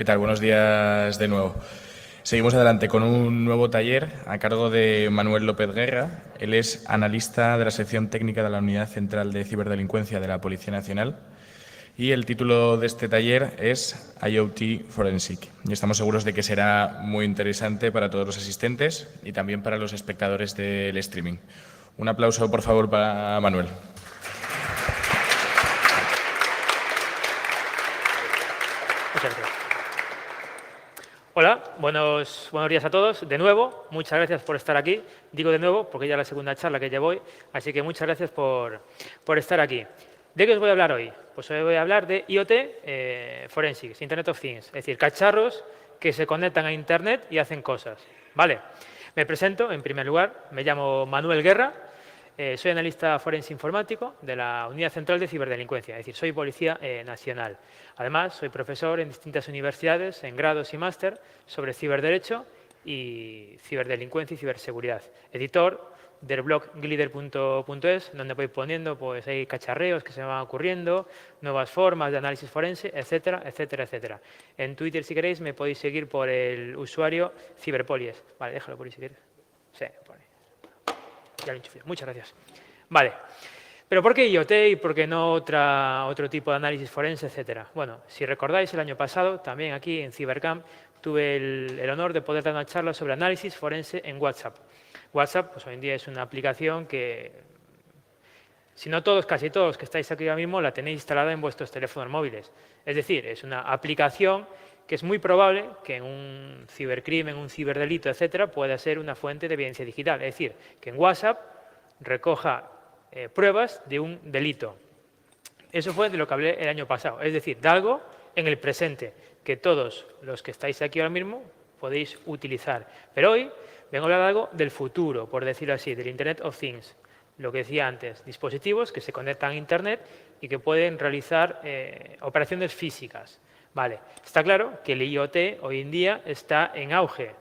¿Qué tal? Buenos días de nuevo. Seguimos adelante con un nuevo taller a cargo de Manuel López Guerra. Él es analista de la sección técnica de la Unidad Central de Ciberdelincuencia de la Policía Nacional y el título de este taller es IoT Forensic. Y estamos seguros de que será muy interesante para todos los asistentes y también para los espectadores del streaming. Un aplauso, por favor, para Manuel. Muchas gracias. Hola, buenos días a todos. De nuevo, muchas gracias por estar aquí. Digo de nuevo porque ya es la segunda charla que llevo hoy, así que muchas gracias por estar aquí. ¿De qué os voy a hablar hoy? Pues hoy voy a hablar de IoT Forensics, Internet of Things, es decir, cacharros que se conectan a Internet y hacen cosas. ¿Vale? Me presento, en primer lugar, me llamo Manuel Guerra, soy analista forense informático de la Unidad Central de Ciberdelincuencia, es decir, soy policía nacional. Además, soy profesor en distintas universidades, en grados y máster, sobre ciberderecho y ciberdelincuencia y ciberseguridad. Editor del blog glider.es, donde voy poniendo pues, hay cacharreos que se me van ocurriendo, nuevas formas de análisis forense, etcétera, etcétera, etcétera. En Twitter, si queréis, me podéis seguir por el usuario Ciberpolies. Vale, déjalo por ahí si quieres. Sí, por ahí. Ya lo enchufé. Muchas gracias. Vale. ¿Pero por qué IoT y por qué no otro tipo de análisis forense, etcétera? Bueno, si recordáis, el año pasado, también aquí en Cybercamp, tuve el honor de poder dar una charla sobre análisis forense en WhatsApp. WhatsApp, pues hoy en día es una aplicación que, si no todos, casi todos los que estáis aquí ahora mismo, la tenéis instalada en vuestros teléfonos móviles. Es decir, es una aplicación que es muy probable que en un cibercrimen, un ciberdelito, etcétera, pueda ser una fuente de evidencia digital. Es decir, que en WhatsApp recoja pruebas de un delito. Eso fue de lo que hablé el año pasado. Es decir, de algo en el presente que todos los que estáis aquí ahora mismo podéis utilizar. Pero hoy vengo a hablar de algo del futuro, por decirlo así, del Internet of Things. Lo que decía antes, dispositivos que se conectan a Internet y que pueden realizar operaciones físicas. Vale, está claro que el IoT hoy en día está en auge.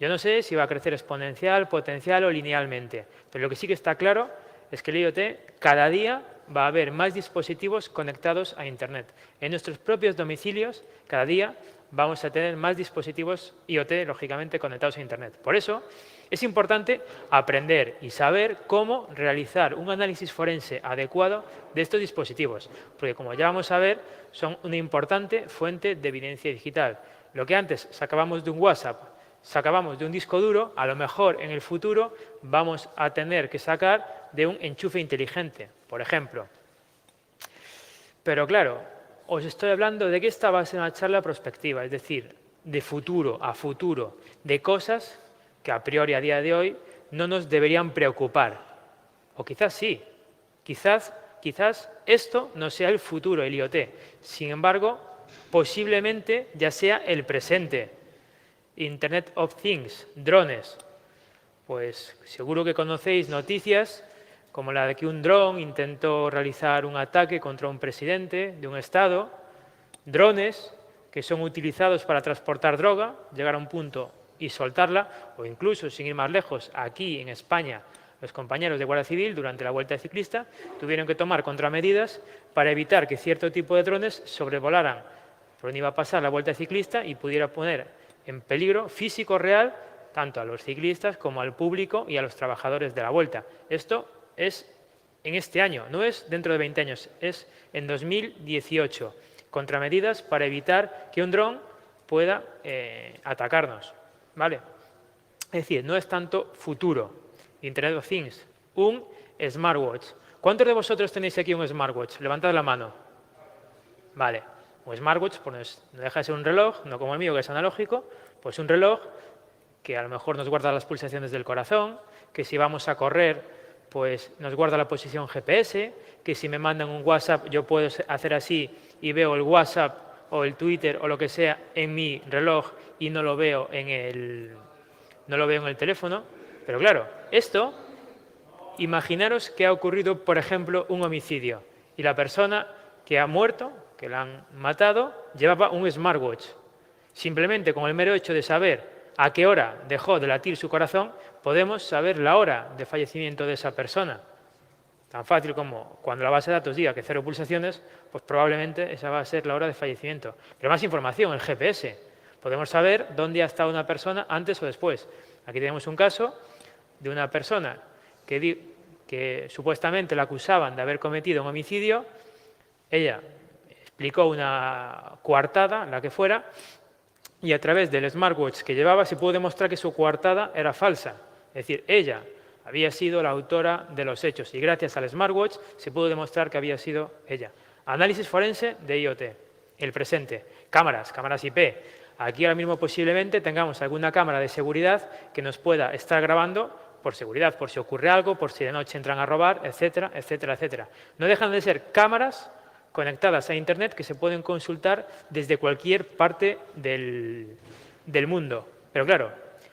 Yo no sé si va a crecer exponencial, potencial o linealmente, pero lo que sí que está claro es que el IoT cada día va a haber más dispositivos conectados a Internet. En nuestros propios domicilios, cada día vamos a tener más dispositivos IoT, lógicamente, conectados a Internet. Por eso, es importante aprender y saber cómo realizar un análisis forense adecuado de estos dispositivos, porque, como ya vamos a ver, son una importante fuente de evidencia digital. Lo que antes sacábamos de un WhatsApp, sacábamos de un disco duro, a lo mejor en el futuro vamos a tener que sacar de un enchufe inteligente, por ejemplo. Pero claro, os estoy hablando de que esta va a ser una charla prospectiva, es decir, de futuro a futuro, de cosas que a priori a día de hoy no nos deberían preocupar. O quizás sí, quizás esto no sea el futuro, el IoT. Sin embargo, posiblemente ya sea el presente. Internet of Things, drones. Pues seguro que conocéis noticias como la de que un dron intentó realizar un ataque contra un presidente de un estado, drones que son utilizados para transportar droga, llegar a un punto y soltarla, o incluso, sin ir más lejos, aquí en España, los compañeros de Guardia Civil, durante la Vuelta Ciclista, tuvieron que tomar contramedidas para evitar que cierto tipo de drones sobrevolaran por donde iba a pasar la Vuelta Ciclista y pudiera poner en peligro físico real tanto a los ciclistas como al público y a los trabajadores de la Vuelta. Esto es en este año, no es dentro de 20 años, es en 2018. Contramedidas para evitar que un dron pueda atacarnos. ¿Vale? Es decir, no es tanto futuro. Internet of Things, un smartwatch. ¿Cuántos de vosotros tenéis aquí un smartwatch? Levantad la mano. Vale, un smartwatch pues no deja de ser un reloj, no como el mío que es analógico, pues un reloj que a lo mejor nos guarda las pulsaciones del corazón, que si vamos a correr pues nos guarda la posición GPS, que si me mandan un WhatsApp yo puedo hacer así y veo el WhatsApp o el Twitter o lo que sea en mi reloj y no lo veo en el teléfono. Pero claro, esto, imaginaros que ha ocurrido, por ejemplo, un homicidio y la persona que ha muerto, que la han matado, llevaba un smartwatch. Simplemente con el mero hecho de saber a qué hora dejó de latir su corazón, podemos saber la hora de fallecimiento de esa persona. Tan fácil como cuando la base de datos diga que 0 pulsaciones, pues probablemente esa va a ser la hora de fallecimiento. Pero más información, el GPS. Podemos saber dónde ha estado una persona antes o después. Aquí tenemos un caso de una persona que supuestamente la acusaban de haber cometido un homicidio. Ella explicó una coartada, la que fuera, y a través del smartwatch que llevaba se pudo demostrar que su coartada era falsa. Es decir, ella había sido la autora de los hechos y gracias al smartwatch se pudo demostrar que había sido ella. Análisis forense de IoT, el presente. Cámaras IP. Aquí ahora mismo posiblemente tengamos alguna cámara de seguridad que nos pueda estar grabando por seguridad, por si ocurre algo, por si de noche entran a robar, etcétera, etcétera, etcétera. No dejan de ser cámaras conectadas a Internet que se pueden consultar desde cualquier parte del mundo. Pero claro,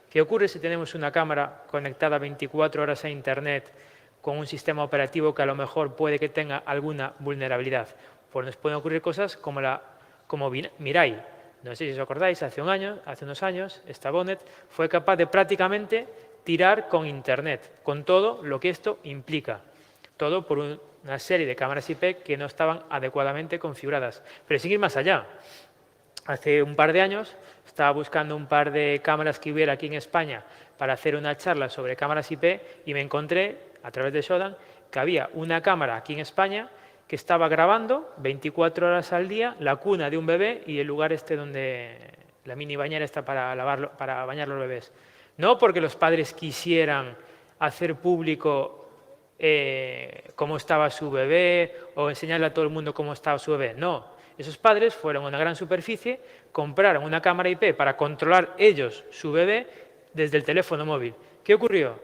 ¿qué ocurre si tenemos una cámara conectada 24 horas a Internet con un sistema operativo que a lo mejor puede que tenga alguna vulnerabilidad? Pues nos pueden ocurrir cosas como Mirai. No sé si os acordáis, hace unos años, esta Bonnet fue capaz de prácticamente tirar con Internet, con todo lo que esto implica. Todo por una serie de cámaras IP que no estaban adecuadamente configuradas. Pero sin ir más allá, hace un par de años estaba buscando un par de cámaras que hubiera aquí en España para hacer una charla sobre cámaras IP y me encontré, a través de Shodan, que había una cámara aquí en España que estaba grabando 24 horas al día la cuna de un bebé y el lugar donde la mini bañera está para bañar los bebés. No porque los padres quisieran hacer público cómo estaba su bebé o enseñarle a todo el mundo cómo estaba su bebé. No, esos padres fueron a una gran superficie, compraron una cámara IP para controlar ellos su bebé desde el teléfono móvil. ¿Qué ocurrió?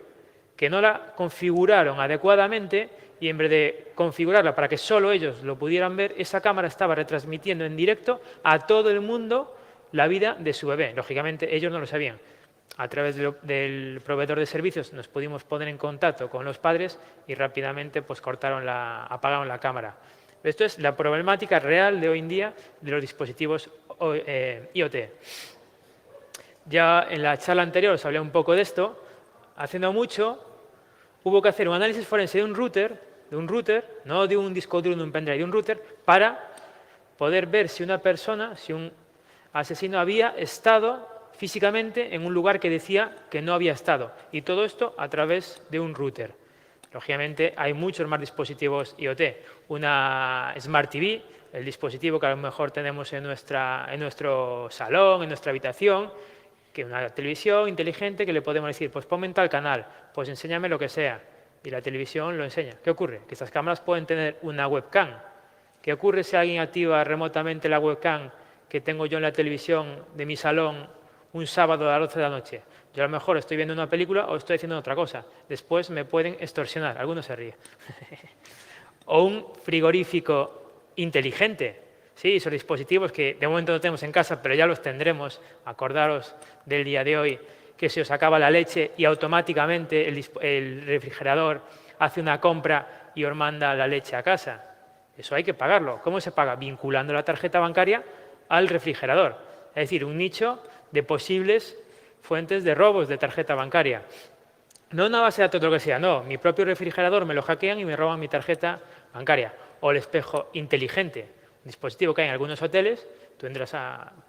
Que no la configuraron adecuadamente y en vez de configurarla para que solo ellos lo pudieran ver, esa cámara estaba retransmitiendo en directo a todo el mundo la vida de su bebé. Lógicamente, ellos no lo sabían. A través del proveedor de servicios nos pudimos poner en contacto con los padres y rápidamente pues, apagaron la cámara. Esto es la problemática real de hoy en día de los dispositivos IoT. Ya en la charla anterior os hablé un poco de esto. Hace no mucho hubo que hacer un análisis forense de un router, no de un disco duro, de un pendrive, de un router, para poder ver si una persona, si un asesino había estado físicamente en un lugar que decía que no había estado. Y todo esto a través de un router. Lógicamente hay muchos más dispositivos IoT. Una Smart TV, el dispositivo que a lo mejor tenemos en nuestro salón, en nuestra habitación, que una televisión inteligente que le podemos decir, pues ponme en tal canal, pues enséñame lo que sea. Y la televisión lo enseña. ¿Qué ocurre? Que estas cámaras pueden tener una webcam. ¿Qué ocurre si alguien activa remotamente la webcam que tengo yo en la televisión de mi salón un sábado a las 12 de la noche? Yo a lo mejor estoy viendo una película o estoy haciendo otra cosa. Después me pueden extorsionar. Algunos se ríen. O un frigorífico inteligente. Sí, esos dispositivos que de momento no tenemos en casa, pero ya los tendremos. Acordaros del día de hoy, que se os acaba la leche y automáticamente el refrigerador hace una compra y os manda la leche a casa. Eso hay que pagarlo. ¿Cómo se paga? Vinculando la tarjeta bancaria al refrigerador. Es decir, un nicho de posibles fuentes de robos de tarjeta bancaria. No una base de datos lo que sea, no. Mi propio refrigerador me lo hackean y me roban mi tarjeta bancaria. O el espejo inteligente, un dispositivo que hay en algunos hoteles. Tú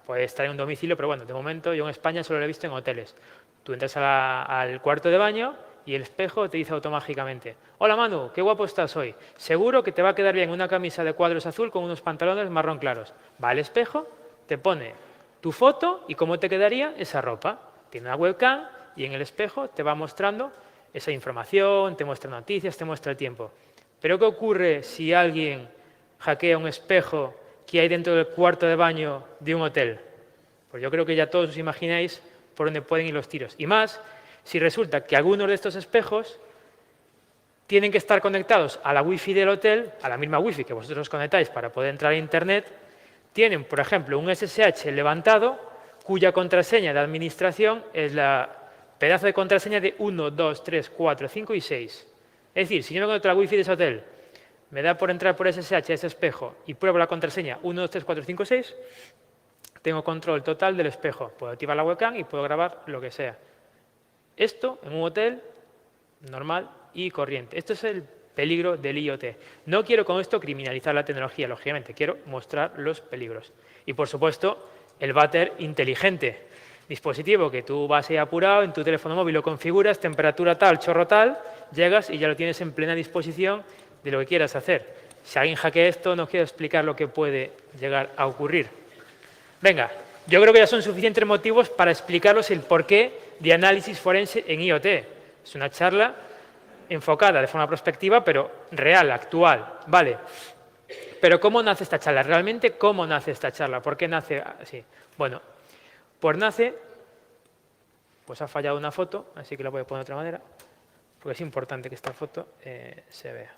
puedes estar en un domicilio, pero bueno, de momento yo en España solo lo he visto en hoteles. Tú entras al cuarto de baño y el espejo te dice automáticamente: hola Manu, qué guapo estás hoy. Seguro que te va a quedar bien una camisa de cuadros azul con unos pantalones marrón claros. Va al espejo, te pone tu foto y cómo te quedaría esa ropa. Tiene una webcam y en el espejo te va mostrando esa información, te muestra noticias, te muestra el tiempo. Pero ¿qué ocurre si alguien hackea un espejo que hay dentro del cuarto de baño de un hotel? Pues yo creo que ya todos os imagináis por dónde pueden ir los tiros. Y más, si resulta que algunos de estos espejos tienen que estar conectados a la wifi del hotel, a la misma wifi que vosotros os conectáis para poder entrar a Internet, tienen, por ejemplo, un SSH levantado cuya contraseña de administración es la pedazo de contraseña de 1, 2, 3, 4, 5 y 6. Es decir, si yo me conecto a la wifi de ese hotel, me da por entrar por SSH a ese espejo y pruebo la contraseña 1, 2, 3, 4, 5, 6, tengo control total del espejo. Puedo activar la webcam y puedo grabar lo que sea. Esto en un hotel normal y corriente. Esto es el peligro del IoT. No quiero con esto criminalizar la tecnología, lógicamente. Quiero mostrar los peligros. Y, por supuesto, el váter inteligente. Dispositivo que tú vas ahí apurado, en tu teléfono móvil lo configuras, temperatura tal, chorro tal, llegas y ya lo tienes en plena disposición de lo que quieras hacer. Si alguien hackea esto, no quiero explicar lo que puede llegar a ocurrir. Venga, yo creo que ya son suficientes motivos para explicaros el porqué de análisis forense en IoT. Es una charla enfocada de forma prospectiva, pero real, actual. Vale. Pero ¿cómo nace esta charla? ¿Realmente cómo nace esta charla? ¿Por qué nace así? Bueno, pues nace, pues ha fallado una foto, así que la voy a poner de otra manera, porque es importante que esta foto se vea.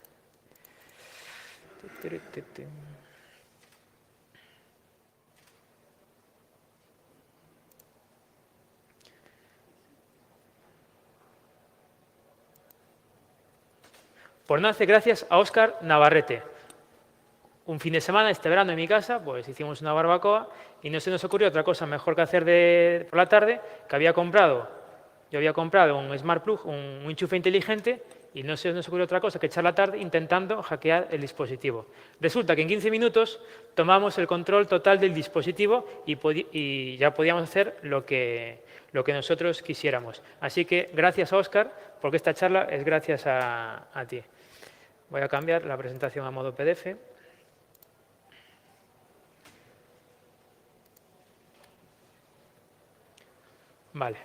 Pues nace gracias a Óscar Navarrete. Un fin de semana, este verano en mi casa, pues hicimos una barbacoa y no se nos ocurrió otra cosa mejor que hacer por la tarde, que yo había comprado un Smart Plug, un enchufe inteligente, y no se nos ocurrió otra cosa que echar la tarde intentando hackear el dispositivo. Resulta que en 15 minutos tomamos el control total del dispositivo y ya podíamos hacer lo que nosotros quisiéramos. Así que gracias a Óscar, porque esta charla es gracias a ti. Voy a cambiar la presentación a modo PDF. Vale.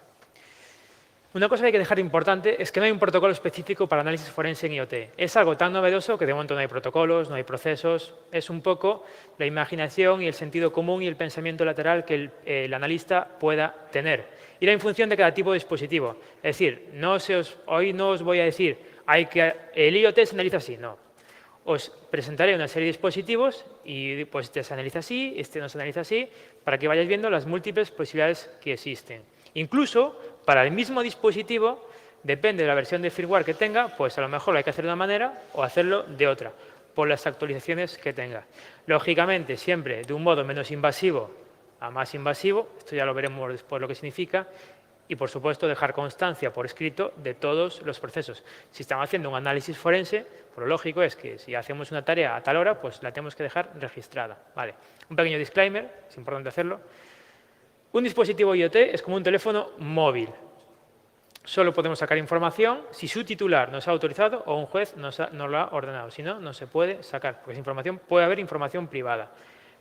Una cosa que hay que dejar importante es que no hay un protocolo específico para análisis forense en IoT. Es algo tan novedoso que de momento no hay protocolos, no hay procesos. Es un poco la imaginación y el sentido común y el pensamiento lateral que el analista pueda tener. Ir en función de cada tipo de dispositivo. Es decir, hoy no os voy a decir el IoT se analiza así, no. Os presentaré una serie de dispositivos y pues este se analiza así, este no se analiza así, para que vayáis viendo las múltiples posibilidades que existen. Incluso, para el mismo dispositivo, depende de la versión de firmware que tenga, pues a lo mejor lo hay que hacer de una manera o hacerlo de otra, por las actualizaciones que tenga. Lógicamente, siempre de un modo menos invasivo a más invasivo, esto ya lo veremos después lo que significa, y por supuesto dejar constancia por escrito de todos los procesos. Si estamos haciendo un análisis forense, pues lo lógico es que si hacemos una tarea a tal hora, pues la tenemos que dejar registrada. Vale. Un pequeño disclaimer, es importante hacerlo. Un dispositivo IoT es como un teléfono móvil. Solo podemos sacar información si su titular nos ha autorizado o un juez nos lo ha ordenado. Si no, no se puede sacar, porque esa información puede haber información privada.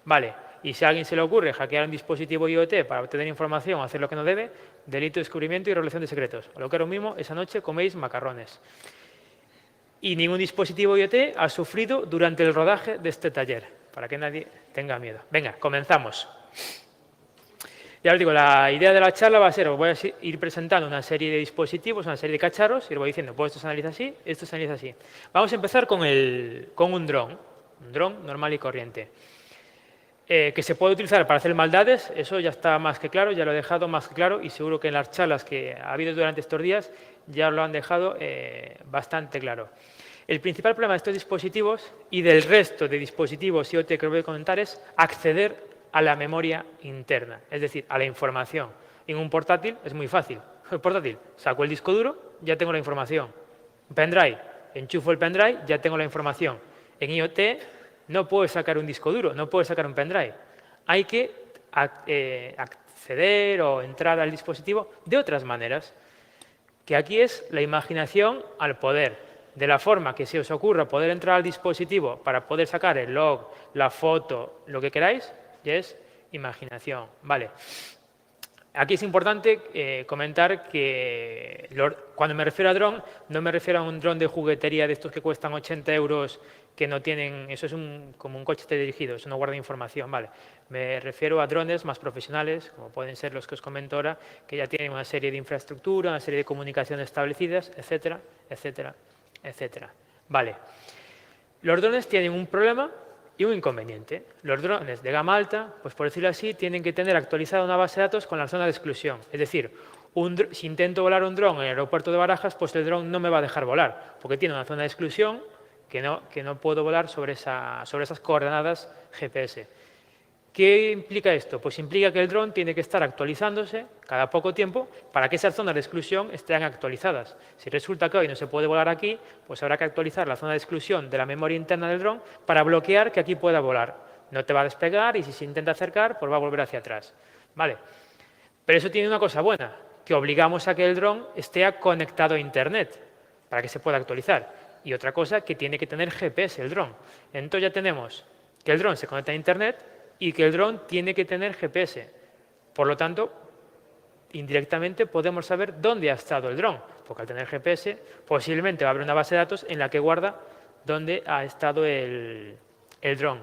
Vale, y si a alguien se le ocurre hackear un dispositivo IoT para obtener información o hacer lo que no debe, delito de descubrimiento y revelación de secretos. O lo que era lo mismo, esa noche coméis macarrones. Y ningún dispositivo IoT ha sufrido durante el rodaje de este taller, para que nadie tenga miedo. Venga, comenzamos. Ya os digo, la idea de la charla va a ser, os voy a ir presentando una serie de dispositivos, una serie de cacharros, y os voy diciendo, pues esto se analiza así, esto se analiza así. Vamos a empezar con un dron normal y corriente. Que se puede utilizar para hacer maldades, eso ya está más que claro, ya lo he dejado más que claro y seguro que en las charlas que ha habido durante estos días ya lo han dejado bastante claro. El principal problema de estos dispositivos y del resto de dispositivos IoT que os voy a comentar es acceder a la memoria interna, es decir, a la información. En un portátil es muy fácil. El portátil, saco el disco duro, ya tengo la información. Un pendrive, enchufo el pendrive, ya tengo la información. En IoT no puedes sacar un disco duro, no puedes sacar un pendrive. Hay que acceder o entrar al dispositivo de otras maneras, que aquí es la imaginación al poder. De la forma que se os ocurra poder entrar al dispositivo para poder sacar el log, la foto, lo que queráis, ya es imaginación. Vale. Aquí es importante comentar que cuando me refiero a dron, no me refiero a un dron de juguetería de estos que cuestan 80 euros que no tienen, eso es como un coche dirigido, eso no guarda información, vale. Me refiero a drones más profesionales, como pueden ser los que os comento ahora, que ya tienen una serie de infraestructura, una serie de comunicaciones establecidas, etcétera, etcétera, etcétera. Vale. Los drones tienen un problema y un inconveniente. Los drones de gama alta, pues por decirlo así, tienen que tener actualizada una base de datos con la zona de exclusión. Es decir, si intento volar un dron en el aeropuerto de Barajas, pues el dron no me va a dejar volar, porque tiene una zona de exclusión que no puedo volar sobre esas coordenadas GPS. ¿Qué implica esto? Pues implica que el dron tiene que estar actualizándose cada poco tiempo para que esas zonas de exclusión estén actualizadas. Si resulta que hoy no se puede volar aquí, pues habrá que actualizar la zona de exclusión de la memoria interna del dron para bloquear que aquí pueda volar. no te va a despegar y si se intenta acercar, pues va a volver hacia atrás. ¿Vale? Pero eso tiene una cosa buena, que obligamos a que el dron esté conectado a Internet para que se pueda actualizar. Y otra cosa, que tiene que tener GPS el dron. Entonces ya tenemos que el dron se conecta a Internet y que el dron tiene que tener GPS. Por lo tanto, indirectamente podemos saber dónde ha estado el dron, porque al tener GPS posiblemente va a haber una base de datos en la que guarda dónde ha estado el dron.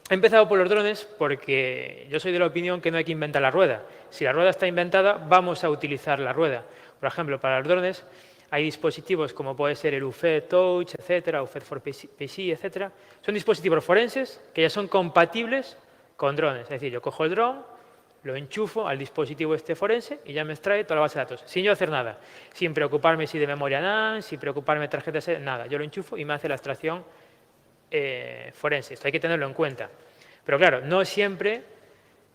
He empezado por los drones porque yo soy de la opinión que no hay que inventar la rueda. Si la rueda está inventada, vamos a utilizar la rueda. Por ejemplo, para los drones hay dispositivos como puede ser el UFED Touch, etcétera, UFED for PC, etcétera. Son dispositivos forenses que ya son compatibles con drones. Es decir, yo cojo el dron, lo enchufo al dispositivo este forense y ya me extrae toda la base de datos, sin yo hacer nada, sin preocuparme si de memoria NAND, sin preocuparme de tarjetas, nada. Yo lo enchufo y me hace la extracción forense. Esto hay que tenerlo en cuenta. Pero claro, no siempre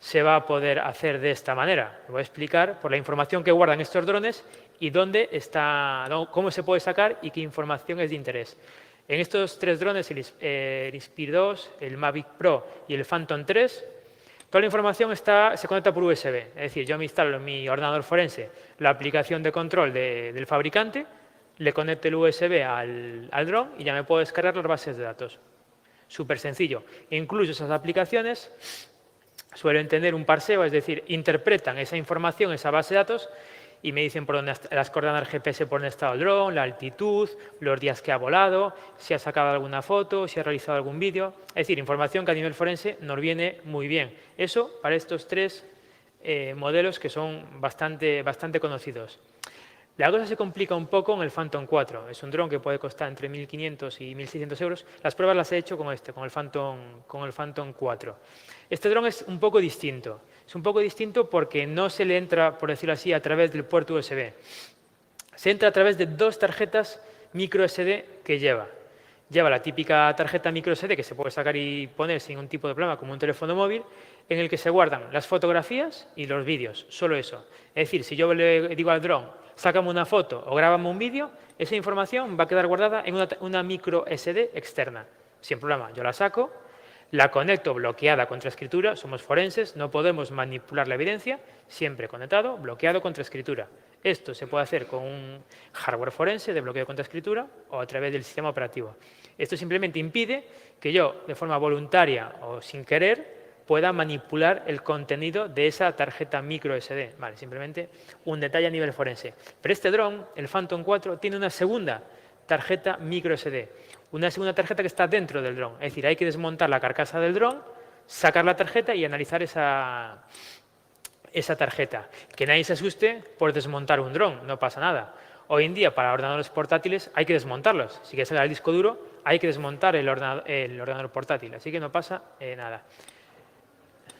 se va a poder hacer de esta manera. Lo voy a explicar por la información que guardan estos drones y dónde está, cómo se puede sacar y qué información es de interés. En estos tres drones, el Inspire 2, el Mavic Pro y el Phantom 3, toda la información se conecta por USB. Es decir, yo me instalo en mi ordenador forense la aplicación de control del fabricante, le conecto el USB al dron y ya me puedo descargar las bases de datos. Súper sencillo. Incluso esas aplicaciones suelen tener un parseo, es decir, interpretan esa información, esa base de datos, y me dicen por dónde las coordenadas GPS, por dónde ha estado el dron, la altitud, los días que ha volado, si ha sacado alguna foto, si ha realizado algún vídeo. Es decir, información que a nivel forense nos viene muy bien. Eso para estos tres modelos que son bastante conocidos. La cosa se complica un poco en el Phantom 4. Es un dron que puede costar entre 1.500 y 1.600 euros. Las pruebas las he hecho con el Phantom 4. Este dron es un poco distinto. Es un poco distinto porque no se le entra, por decirlo así, a través del puerto USB. Se entra a través de dos tarjetas micro SD que lleva. Lleva la típica tarjeta micro SD que se puede sacar y poner sin ningún tipo de problema, como un teléfono móvil, en el que se guardan las fotografías y los vídeos, solo eso. Es decir, si yo le digo al dron, sácame una foto o grábame un vídeo, esa información va a quedar guardada en una micro SD externa. Sin problema, yo la saco, la conecto bloqueada contra escritura, somos forenses, no podemos manipular la evidencia, siempre conectado, bloqueado contra escritura. Esto se puede hacer con un hardware forense de bloqueo contra escritura o a través del sistema operativo. Esto simplemente impide que yo, de forma voluntaria o sin querer, pueda manipular el contenido de esa tarjeta micro SD. Vale, simplemente un detalle a nivel forense. Pero este dron, el Phantom 4, tiene una segunda tarjeta micro SD. Una segunda tarjeta que está dentro del dron. Es decir, hay que desmontar la carcasa del dron, sacar la tarjeta y analizar esa tarjeta. Que nadie se asuste por desmontar un dron, no pasa nada. Hoy en día, para ordenadores portátiles, hay que desmontarlos. Si quieres sacar el disco duro, hay que desmontar el ordenador portátil. Así que no pasa nada.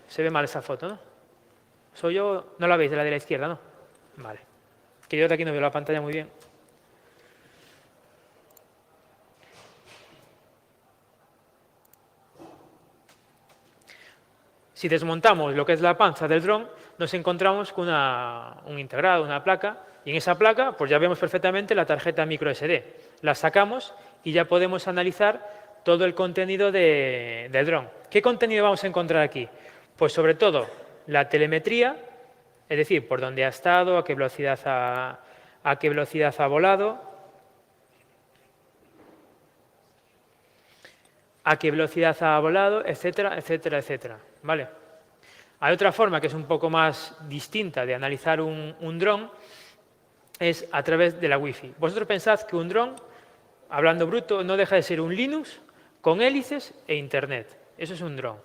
Se ve mal esa foto, ¿no? Soy yo, no la veis, de la izquierda, ¿no? Vale. Que yo de aquí no veo la pantalla muy bien. Si desmontamos lo que es la panza del dron, nos encontramos con un integrado, una placa, y en esa placa pues ya vemos perfectamente la tarjeta micro SD. La sacamos y ya podemos analizar todo el contenido del dron. ¿Qué contenido vamos a encontrar aquí? Pues sobre todo la telemetría, es decir, por dónde ha estado, a qué velocidad ha volado, etcétera, etcétera, etcétera. ¿Vale? Hay otra forma que es un poco más distinta de analizar un dron, es a través de la Wi-Fi. Vosotros pensad que un dron, hablando bruto, no deja de ser un Linux con hélices e Internet. Eso es un dron.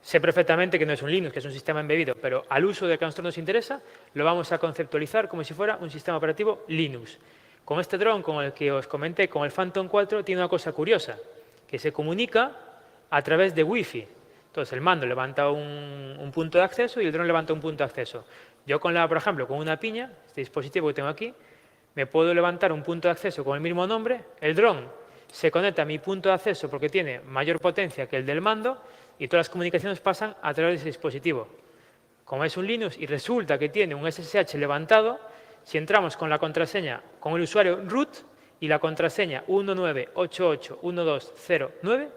Sé perfectamente que no es un Linux, que es un sistema embebido, pero al uso de que a nosotros nos interesa, lo vamos a conceptualizar como si fuera un sistema operativo Linux. Con este dron, con el que os comenté, con el Phantom 4, tiene una cosa curiosa, que se comunica a través de Wi-Fi. Entonces, el mando levanta un punto de acceso y el dron levanta un punto de acceso. Yo, por ejemplo, con una piña, este dispositivo que tengo aquí, me puedo levantar un punto de acceso con el mismo nombre, el dron se conecta a mi punto de acceso porque tiene mayor potencia que el del mando y todas las comunicaciones pasan a través de ese dispositivo. Como es un Linux y resulta que tiene un SSH levantado, si entramos con la contraseña, con el usuario root y la contraseña 19881209,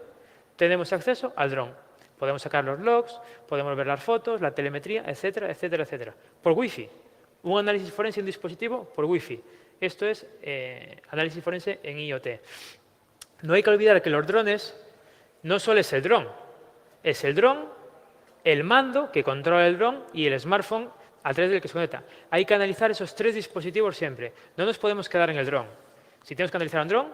tenemos acceso al dron. Podemos sacar los logs, podemos ver las fotos, la telemetría, etcétera, etcétera, etcétera. Por Wi-Fi. Un análisis forense en un dispositivo por Wi-Fi. Esto es análisis forense en IoT. No hay que olvidar que los drones no solo es el dron. Es el dron, el mando que controla el dron y el smartphone a través del que se conecta. Hay que analizar esos 3 dispositivos siempre. No nos podemos quedar en el dron. Si tenemos que analizar un dron,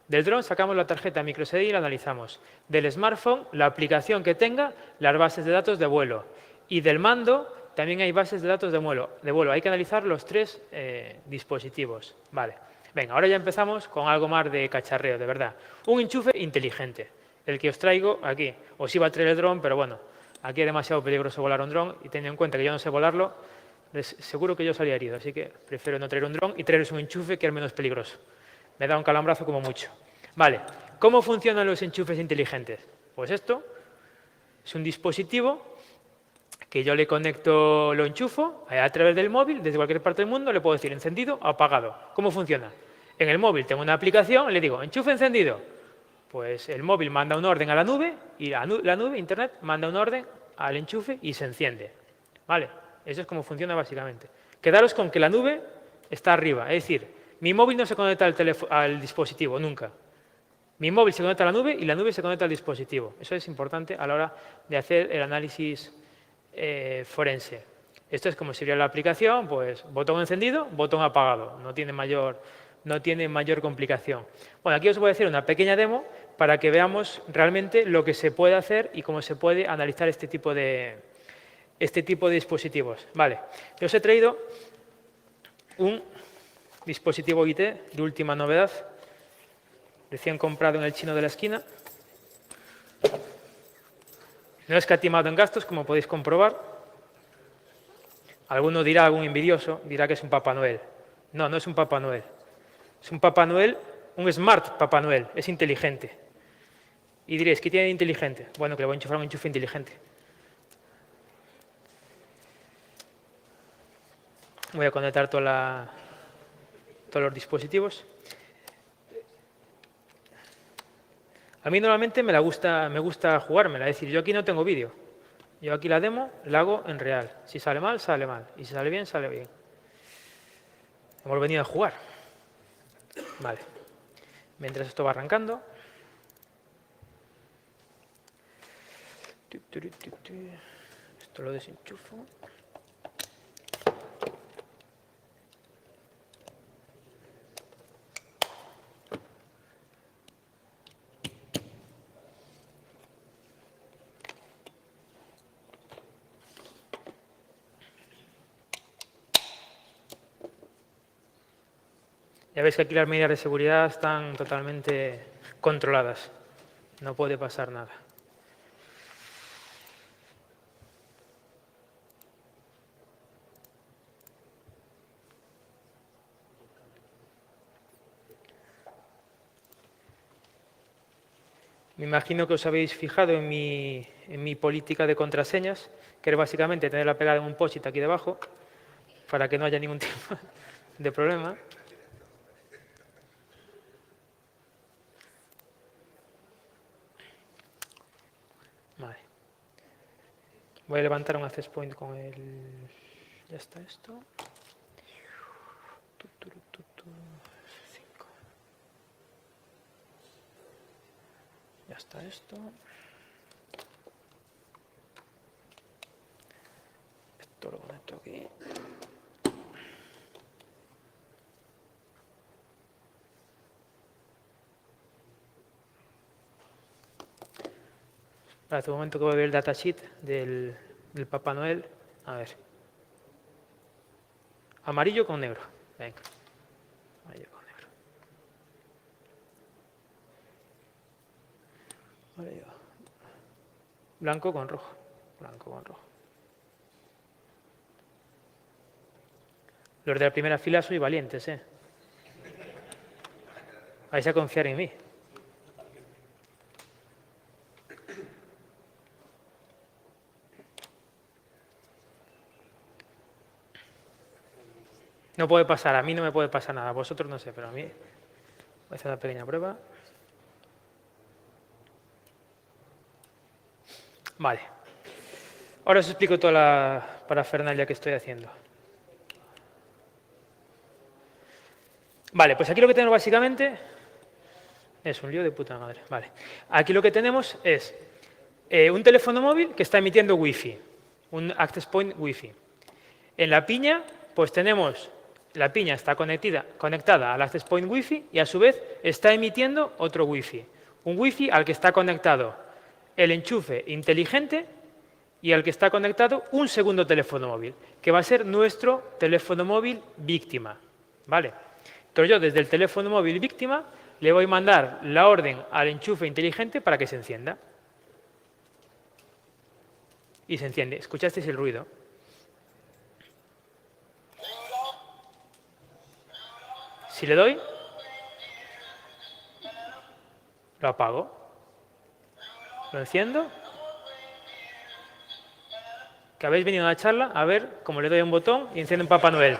del dron sacamos la tarjeta microSD y la analizamos. Del smartphone, la aplicación que tenga, las bases de datos de vuelo. Y del mando, también hay bases de datos de vuelo. Hay que analizar los 3 dispositivos. Vale. Venga, ahora ya empezamos con algo más de cacharreo, de verdad. Un enchufe inteligente, el que os traigo aquí. Os iba a traer el dron, pero bueno, aquí es demasiado peligroso volar un dron y teniendo en cuenta que yo no sé volarlo, seguro que yo salía herido. Así que prefiero no traer un dron y traeros un enchufe que es menos peligroso. Me da un calambrazo como mucho. Vale, ¿cómo funcionan los enchufes inteligentes? Pues esto es un dispositivo que yo le conecto, lo enchufo a través del móvil, desde cualquier parte del mundo, le puedo decir encendido o apagado. ¿Cómo funciona? En el móvil tengo una aplicación, le digo enchufe encendido. Pues el móvil manda una orden a la nube y la nube, Internet, manda una orden al enchufe y se enciende. ¿Vale? Eso es como funciona básicamente. Quedaros con que la nube está arriba, es decir, mi móvil no se conecta al dispositivo, nunca. Mi móvil se conecta a la nube y la nube se conecta al dispositivo. Eso es importante a la hora de hacer el análisis forense. Esto es como si sería la aplicación, pues botón encendido, botón apagado. No tiene mayor complicación. Bueno, aquí os voy a hacer una pequeña demo para que veamos realmente lo que se puede hacer y cómo se puede analizar este tipo de dispositivos. Vale, yo os he traído un dispositivo IT de última novedad, recién comprado en el chino de la esquina. No he escatimado en gastos, como podéis comprobar. Alguno dirá, algún envidioso, dirá que es un Papá Noel. No, no es un Papá Noel. Es un Papá Noel, un Smart Papá Noel, es inteligente. Y diréis, ¿qué tiene de inteligente? Bueno, que le voy a enchufar un enchufe inteligente. Voy a conectar todos los dispositivos. A mí normalmente me gusta jugármela, es decir, yo aquí no tengo vídeo. Yo aquí la demo la hago en real. Si sale mal, sale mal. Y si sale bien, sale bien. Hemos venido a jugar. Vale. Mientras esto va arrancando. Esto lo desenchufo. Ya veis que aquí las medidas de seguridad están totalmente controladas. No puede pasar nada. Me imagino que os habéis fijado en mi política de contraseñas, que es básicamente tenerla pegada en un post-it aquí debajo, para que no haya ningún tipo de problema. Vale. Voy a levantar un access point con el... Ya está esto. 5. Ya está esto. Esto lo conecto aquí. Para este momento que voy a ver el datasheet del Papá Noel. A ver. Amarillo con negro. Venga. Amarillo con negro. Amarillo. Blanco con rojo. Blanco con rojo. Los de la primera fila soy valientes, ¿eh? Vais a confiar en mí. No puede pasar, a mí no me puede pasar nada, a vosotros no sé, pero a mí voy a hacer una pequeña prueba. Vale. Ahora os explico toda la parafernalia que estoy haciendo. Vale, pues aquí lo que tenemos básicamente es un lío de puta madre. Vale. Aquí lo que tenemos es un teléfono móvil que está emitiendo Wi-Fi, un access point Wi-Fi. En la piña, pues tenemos, la piña está conectada al access point Wi-Fi y a su vez está emitiendo otro Wi-Fi. Un Wi-Fi al que está conectado el enchufe inteligente y al que está conectado un segundo teléfono móvil, que va a ser nuestro teléfono móvil víctima. ¿Vale? Entonces yo desde el teléfono móvil víctima le voy a mandar la orden al enchufe inteligente para que se encienda. Y se enciende. ¿Escuchasteis el ruido? Si le doy, lo apago. Lo enciendo. Que habéis venido a la charla a ver cómo le doy a un botón y enciende un Papá Noel.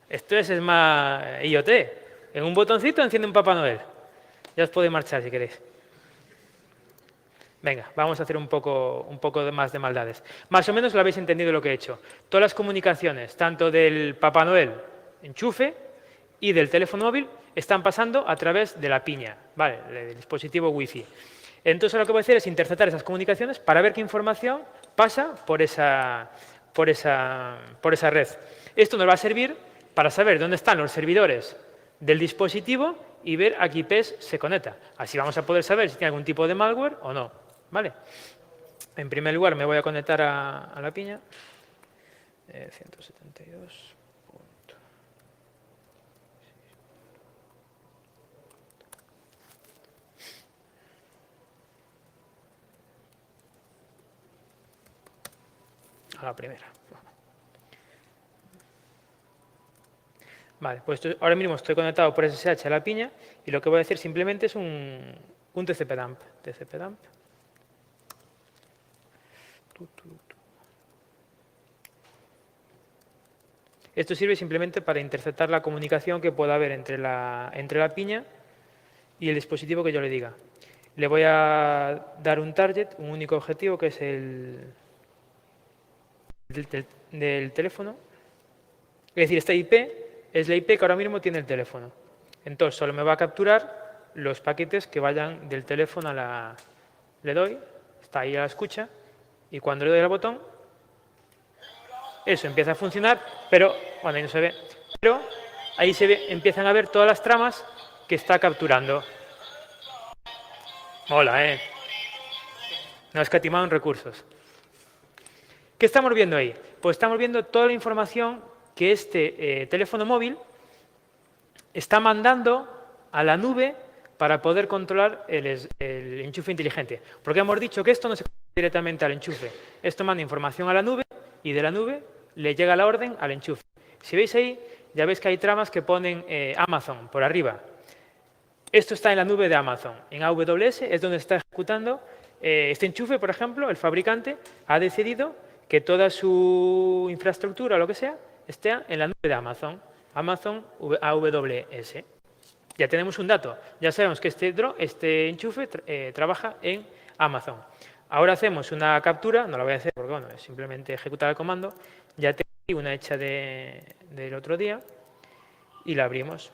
Esto es más IoT. En un botoncito enciende un Papá Noel. Ya os podéis marchar si queréis. Venga, vamos a hacer un poco más de maldades. Más o menos lo habéis entendido lo que he hecho. Todas las comunicaciones, tanto del Papá Noel enchufe y del teléfono móvil, están pasando a través de la piña, ¿vale? Del dispositivo Wi-Fi. Entonces lo que voy a hacer es interceptar esas comunicaciones para ver qué información pasa por esa red. Esto nos va a servir para saber dónde están los servidores del dispositivo y ver a qué IPs se conecta. Así vamos a poder saber si tiene algún tipo de malware o no. ¿Vale? En primer lugar me voy a conectar a la piña. 172. A la primera. Vale, pues ahora mismo estoy conectado por SSH a la piña y lo que voy a hacer simplemente es un TCP-dump. TCP-dump. Esto sirve simplemente para interceptar la comunicación que pueda haber entre la piña y el dispositivo que yo le diga. Le voy a dar un target, un único objetivo, que es el del teléfono. Es decir, esta IP es la IP que ahora mismo tiene el teléfono. Entonces, solo me va a capturar los paquetes que vayan del teléfono a la... Le doy, está ahí a la escucha, y cuando le doy al botón, eso empieza a funcionar, pero, bueno, ahí no se ve, pero ahí se ve, empiezan a ver todas las tramas que está capturando. Hola, no escatimado en recursos. ¿Qué estamos viendo ahí? Pues estamos viendo toda la información que este teléfono móvil está mandando a la nube para poder controlar el enchufe inteligente. Porque hemos dicho que esto no se conecta directamente al enchufe. Esto manda información a la nube y de la nube le llega la orden al enchufe. Si veis ahí, ya veis que hay tramas que ponen Amazon por arriba. Esto está en la nube de Amazon. En AWS es donde está ejecutando este enchufe, por ejemplo, el fabricante ha decidido que toda su infraestructura o lo que sea esté en la nube de Amazon, Amazon AWS. Ya tenemos un dato, ya sabemos que este enchufe trabaja en Amazon. Ahora hacemos una captura, no la voy a hacer porque bueno, es simplemente ejecutar el comando. Ya tengo una hecha del otro día y la abrimos.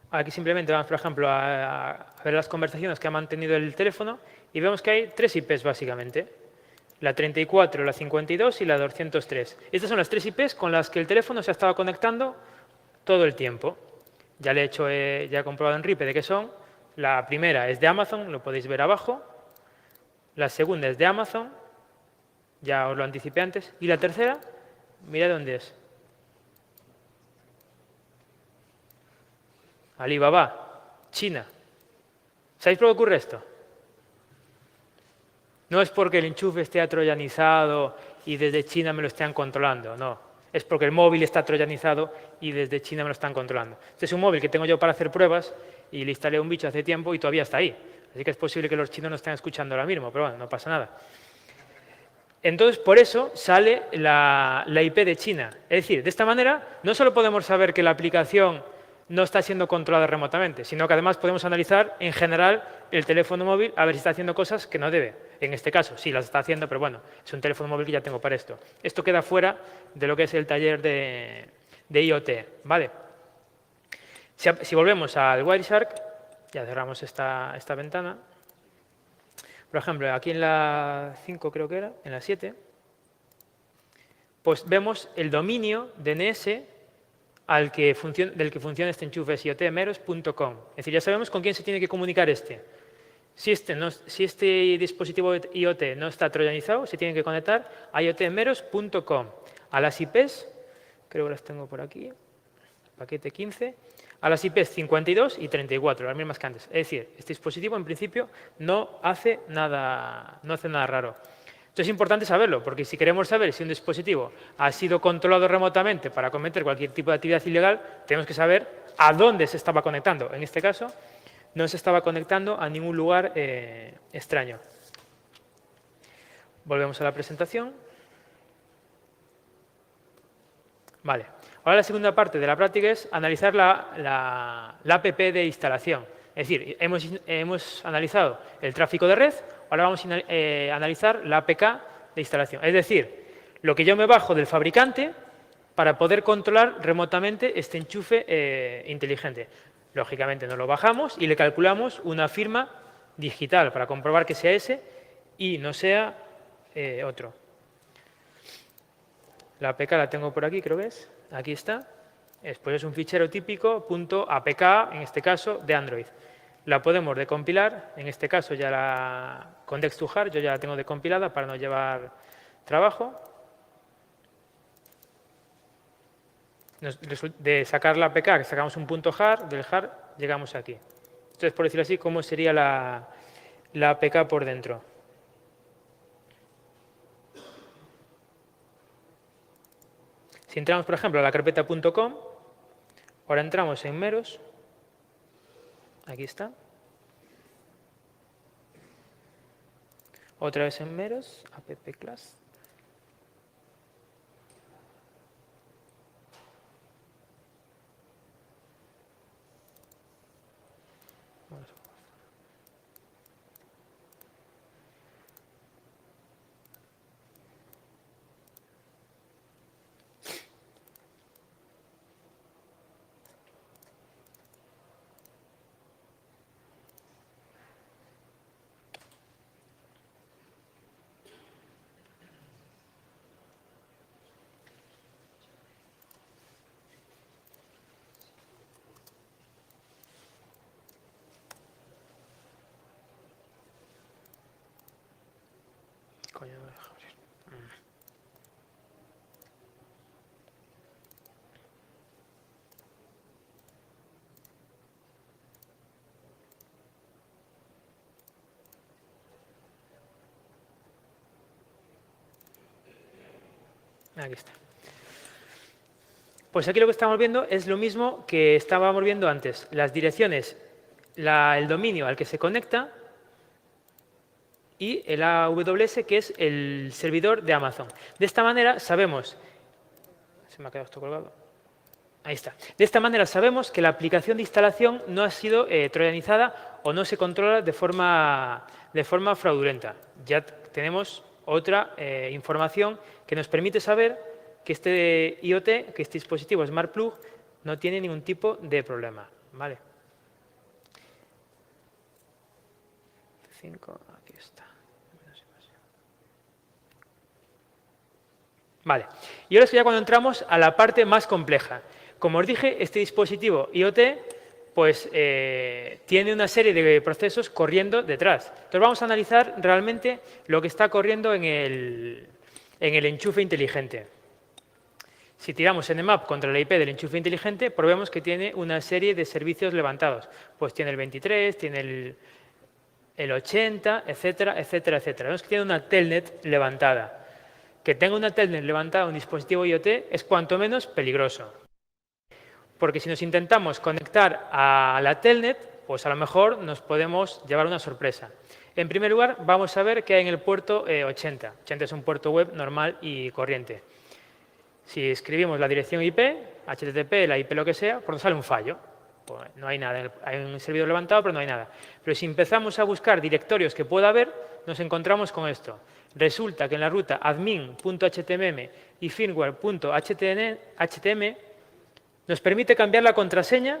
Aquí simplemente vamos, por ejemplo, a ver las conversaciones que ha mantenido el teléfono y vemos que hay 3 IPs básicamente. La 34, la 52 y la 203. Estas son las 3 IPs con las que el teléfono se ha estado conectando todo el tiempo. Ya le he hecho, ya he comprobado en RIPE de qué son. La primera es de Amazon, lo podéis ver abajo. La segunda es de Amazon, ya os lo anticipé antes. Y la tercera, mirad dónde es. Alibaba, China. ¿Sabéis por qué ocurre esto? No es porque el enchufe esté troyanizado y desde China me lo estén controlando, no. Es porque el móvil está troyanizado y desde China me lo están controlando. Este es un móvil que tengo yo para hacer pruebas y le instalé un bicho hace tiempo y todavía está ahí. Así que es posible que los chinos no estén escuchando ahora mismo, pero bueno, no pasa nada. Entonces, por eso sale la IP de China. Es decir, de esta manera no solo podemos saber que la aplicación no está siendo controlada remotamente, sino que además podemos analizar en general el teléfono móvil a ver si está haciendo cosas que no debe. En este caso, sí las está haciendo, pero bueno, es un teléfono móvil que ya tengo para esto. Esto queda fuera de lo que es el taller de IoT, ¿vale? Si volvemos al Wireshark, ya cerramos esta ventana. Por ejemplo, aquí en la 5 creo que era, en la 7, pues vemos el dominio DNS del que funciona este enchufe, es iotmeros.com. Es decir, ya sabemos con quién se tiene que comunicar este. Si este dispositivo IoT no está troyanizado, se tiene que conectar a iotmeros.com. A las IPs, creo que las tengo por aquí, paquete 15, a las IPs 52 y 34, las mismas que antes. Es decir, este dispositivo en principio no hace nada raro. Esto es importante saberlo, porque si queremos saber si un dispositivo ha sido controlado remotamente para cometer cualquier tipo de actividad ilegal, tenemos que saber a dónde se estaba conectando. En este caso, no se estaba conectando a ningún lugar extraño. Volvemos a la presentación. Vale. Ahora la segunda parte de la práctica es analizar la app de instalación. Es decir, hemos analizado el tráfico de red, ahora vamos a analizar la APK de instalación. Es decir, lo que yo me bajo del fabricante para poder controlar remotamente este enchufe inteligente. Lógicamente nos lo bajamos y le calculamos una firma digital para comprobar que sea ese y no sea otro. La APK la tengo por aquí, creo que es. Aquí está. Pues es un fichero típico .apk, en este caso, de Android. La podemos decompilar, en este caso ya con Dex2Jar, yo ya la tengo decompilada para no llevar trabajo. De sacar la APK, que sacamos un .jar, del jar llegamos aquí. Entonces, por decirlo así, ¿cómo sería la APK por dentro? Si entramos, por ejemplo, a la carpeta .com, ahora entramos en Meros, aquí está. Otra vez en Meros, app class. Coño, no me deja abrir. Aquí está. Pues aquí lo que estamos viendo es lo mismo que estábamos viendo antes. Las direcciones, el dominio al que se conecta y el AWS, que es el servidor de Amazon. De esta manera sabemos... Se me ha quedado esto colgado. Ahí está. De esta manera sabemos que la aplicación de instalación no ha sido troyanizada o no se controla de forma fraudulenta. Ya tenemos otra información que nos permite saber que este IoT, que este dispositivo Smart Plug, no tiene ningún tipo de problema. ¿Vale? 5, aquí está. Vale. Y ahora es ya cuando entramos a la parte más compleja. Como os dije, este dispositivo IoT pues, tiene una serie de procesos corriendo detrás. Entonces vamos a analizar realmente lo que está corriendo en el enchufe inteligente. Si tiramos nmap contra la IP del enchufe inteligente, pues vemos que tiene una serie de servicios levantados. Pues tiene el 23, tiene el 80, etcétera, etcétera, etcétera. Vemos que tiene una telnet levantada. Que tenga una telnet levantada un dispositivo IoT es cuanto menos peligroso. Porque si nos intentamos conectar a la telnet, pues a lo mejor nos podemos llevar una sorpresa. En primer lugar, vamos a ver qué hay en el puerto 80. 80 es un puerto web normal y corriente. Si escribimos la dirección IP, HTTP, la IP lo que sea, pues nos sale un fallo. Pues no hay nada. Hay un servidor levantado, pero no hay nada. Pero si empezamos a buscar directorios que pueda haber, nos encontramos con esto. Resulta que en la ruta admin.html y firmware.htm nos permite cambiar la contraseña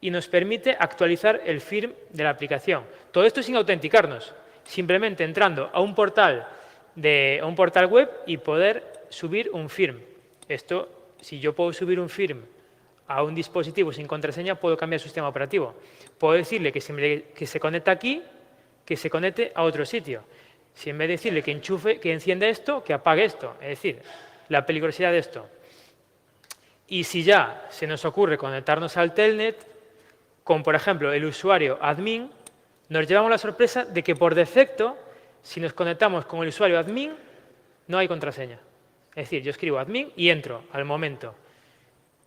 y nos permite actualizar el firm de la aplicación. Todo esto sin autenticarnos, simplemente entrando a un portal web y poder subir un firm. Esto, si yo puedo subir un firm a un dispositivo sin contraseña, puedo cambiar su sistema operativo. Puedo decirle que se conecta aquí, que se conecte a otro sitio. Si en vez de decirle que enchufe, que encienda esto, que apague esto. Es decir, la peligrosidad de esto. Y si ya se nos ocurre conectarnos al telnet, con por ejemplo el usuario admin, nos llevamos la sorpresa de que por defecto, si nos conectamos con el usuario admin, no hay contraseña. Es decir, yo escribo admin y entro al momento.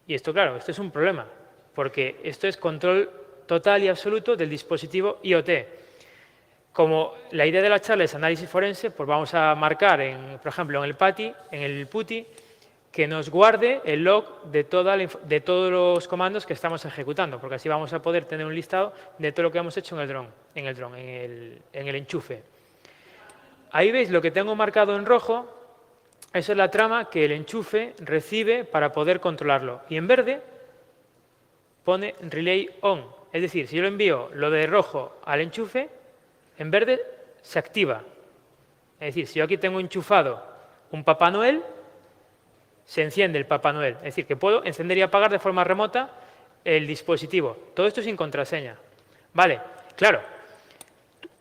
Y esto, claro, esto es un problema, porque esto es control total y absoluto del dispositivo IoT. Como la idea de la charla es análisis forense, pues vamos a marcar, por ejemplo, en el PuTTY, que nos guarde el log de todos los comandos que estamos ejecutando, porque así vamos a poder tener un listado de todo lo que hemos hecho en el enchufe. Ahí veis lo que tengo marcado en rojo, eso es la trama que el enchufe recibe para poder controlarlo. Y en verde pone relay on, es decir, si yo lo envío lo de rojo al enchufe, en verde se activa. Es decir, si yo aquí tengo enchufado un Papá Noel, se enciende el Papá Noel. Es decir, que puedo encender y apagar de forma remota el dispositivo. Todo esto sin contraseña. Vale, claro.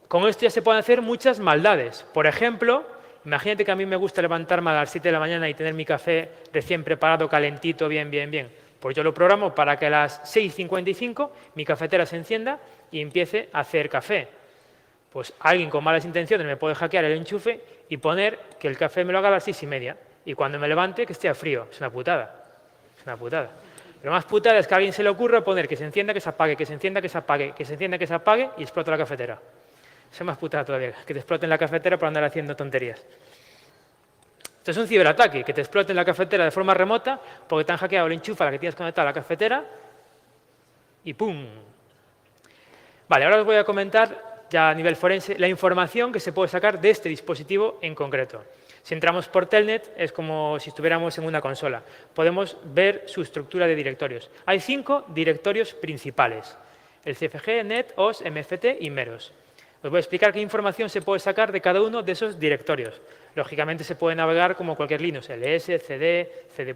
Con esto ya se pueden hacer muchas maldades. Por ejemplo, imagínate que a mí me gusta levantarme a las 7 de la mañana y tener mi café recién preparado, calentito, bien. Pues yo lo programo para que a las 6:55 mi cafetera se encienda y empiece a hacer café. Pues alguien con malas intenciones me puede hackear el enchufe y poner que el café me lo haga a las 6:30. Y cuando me levante, que esté a frío. Es una putada. Es una putada. Lo más putada es que a alguien se le ocurra poner que se encienda, que se apague, que se encienda, que se apague, que se encienda, que se apague y explota la cafetera. Eso es más putada todavía, que te exploten la cafetera por andar haciendo tonterías. Esto es un ciberataque, que te exploten la cafetera de forma remota porque te han hackeado el enchufe a la que tienes conectada a la cafetera y ¡pum! Vale, ahora os voy a comentar ya a nivel forense la información que se puede sacar de este dispositivo en concreto. Si entramos por Telnet es como si estuviéramos en una consola. Podemos ver su estructura de directorios. Hay 5 directorios principales: el CFG, NET, OS, MFT y Meros. Os voy a explicar qué información se puede sacar de cada uno de esos directorios. Lógicamente se puede navegar como cualquier Linux, ls, cd, cd.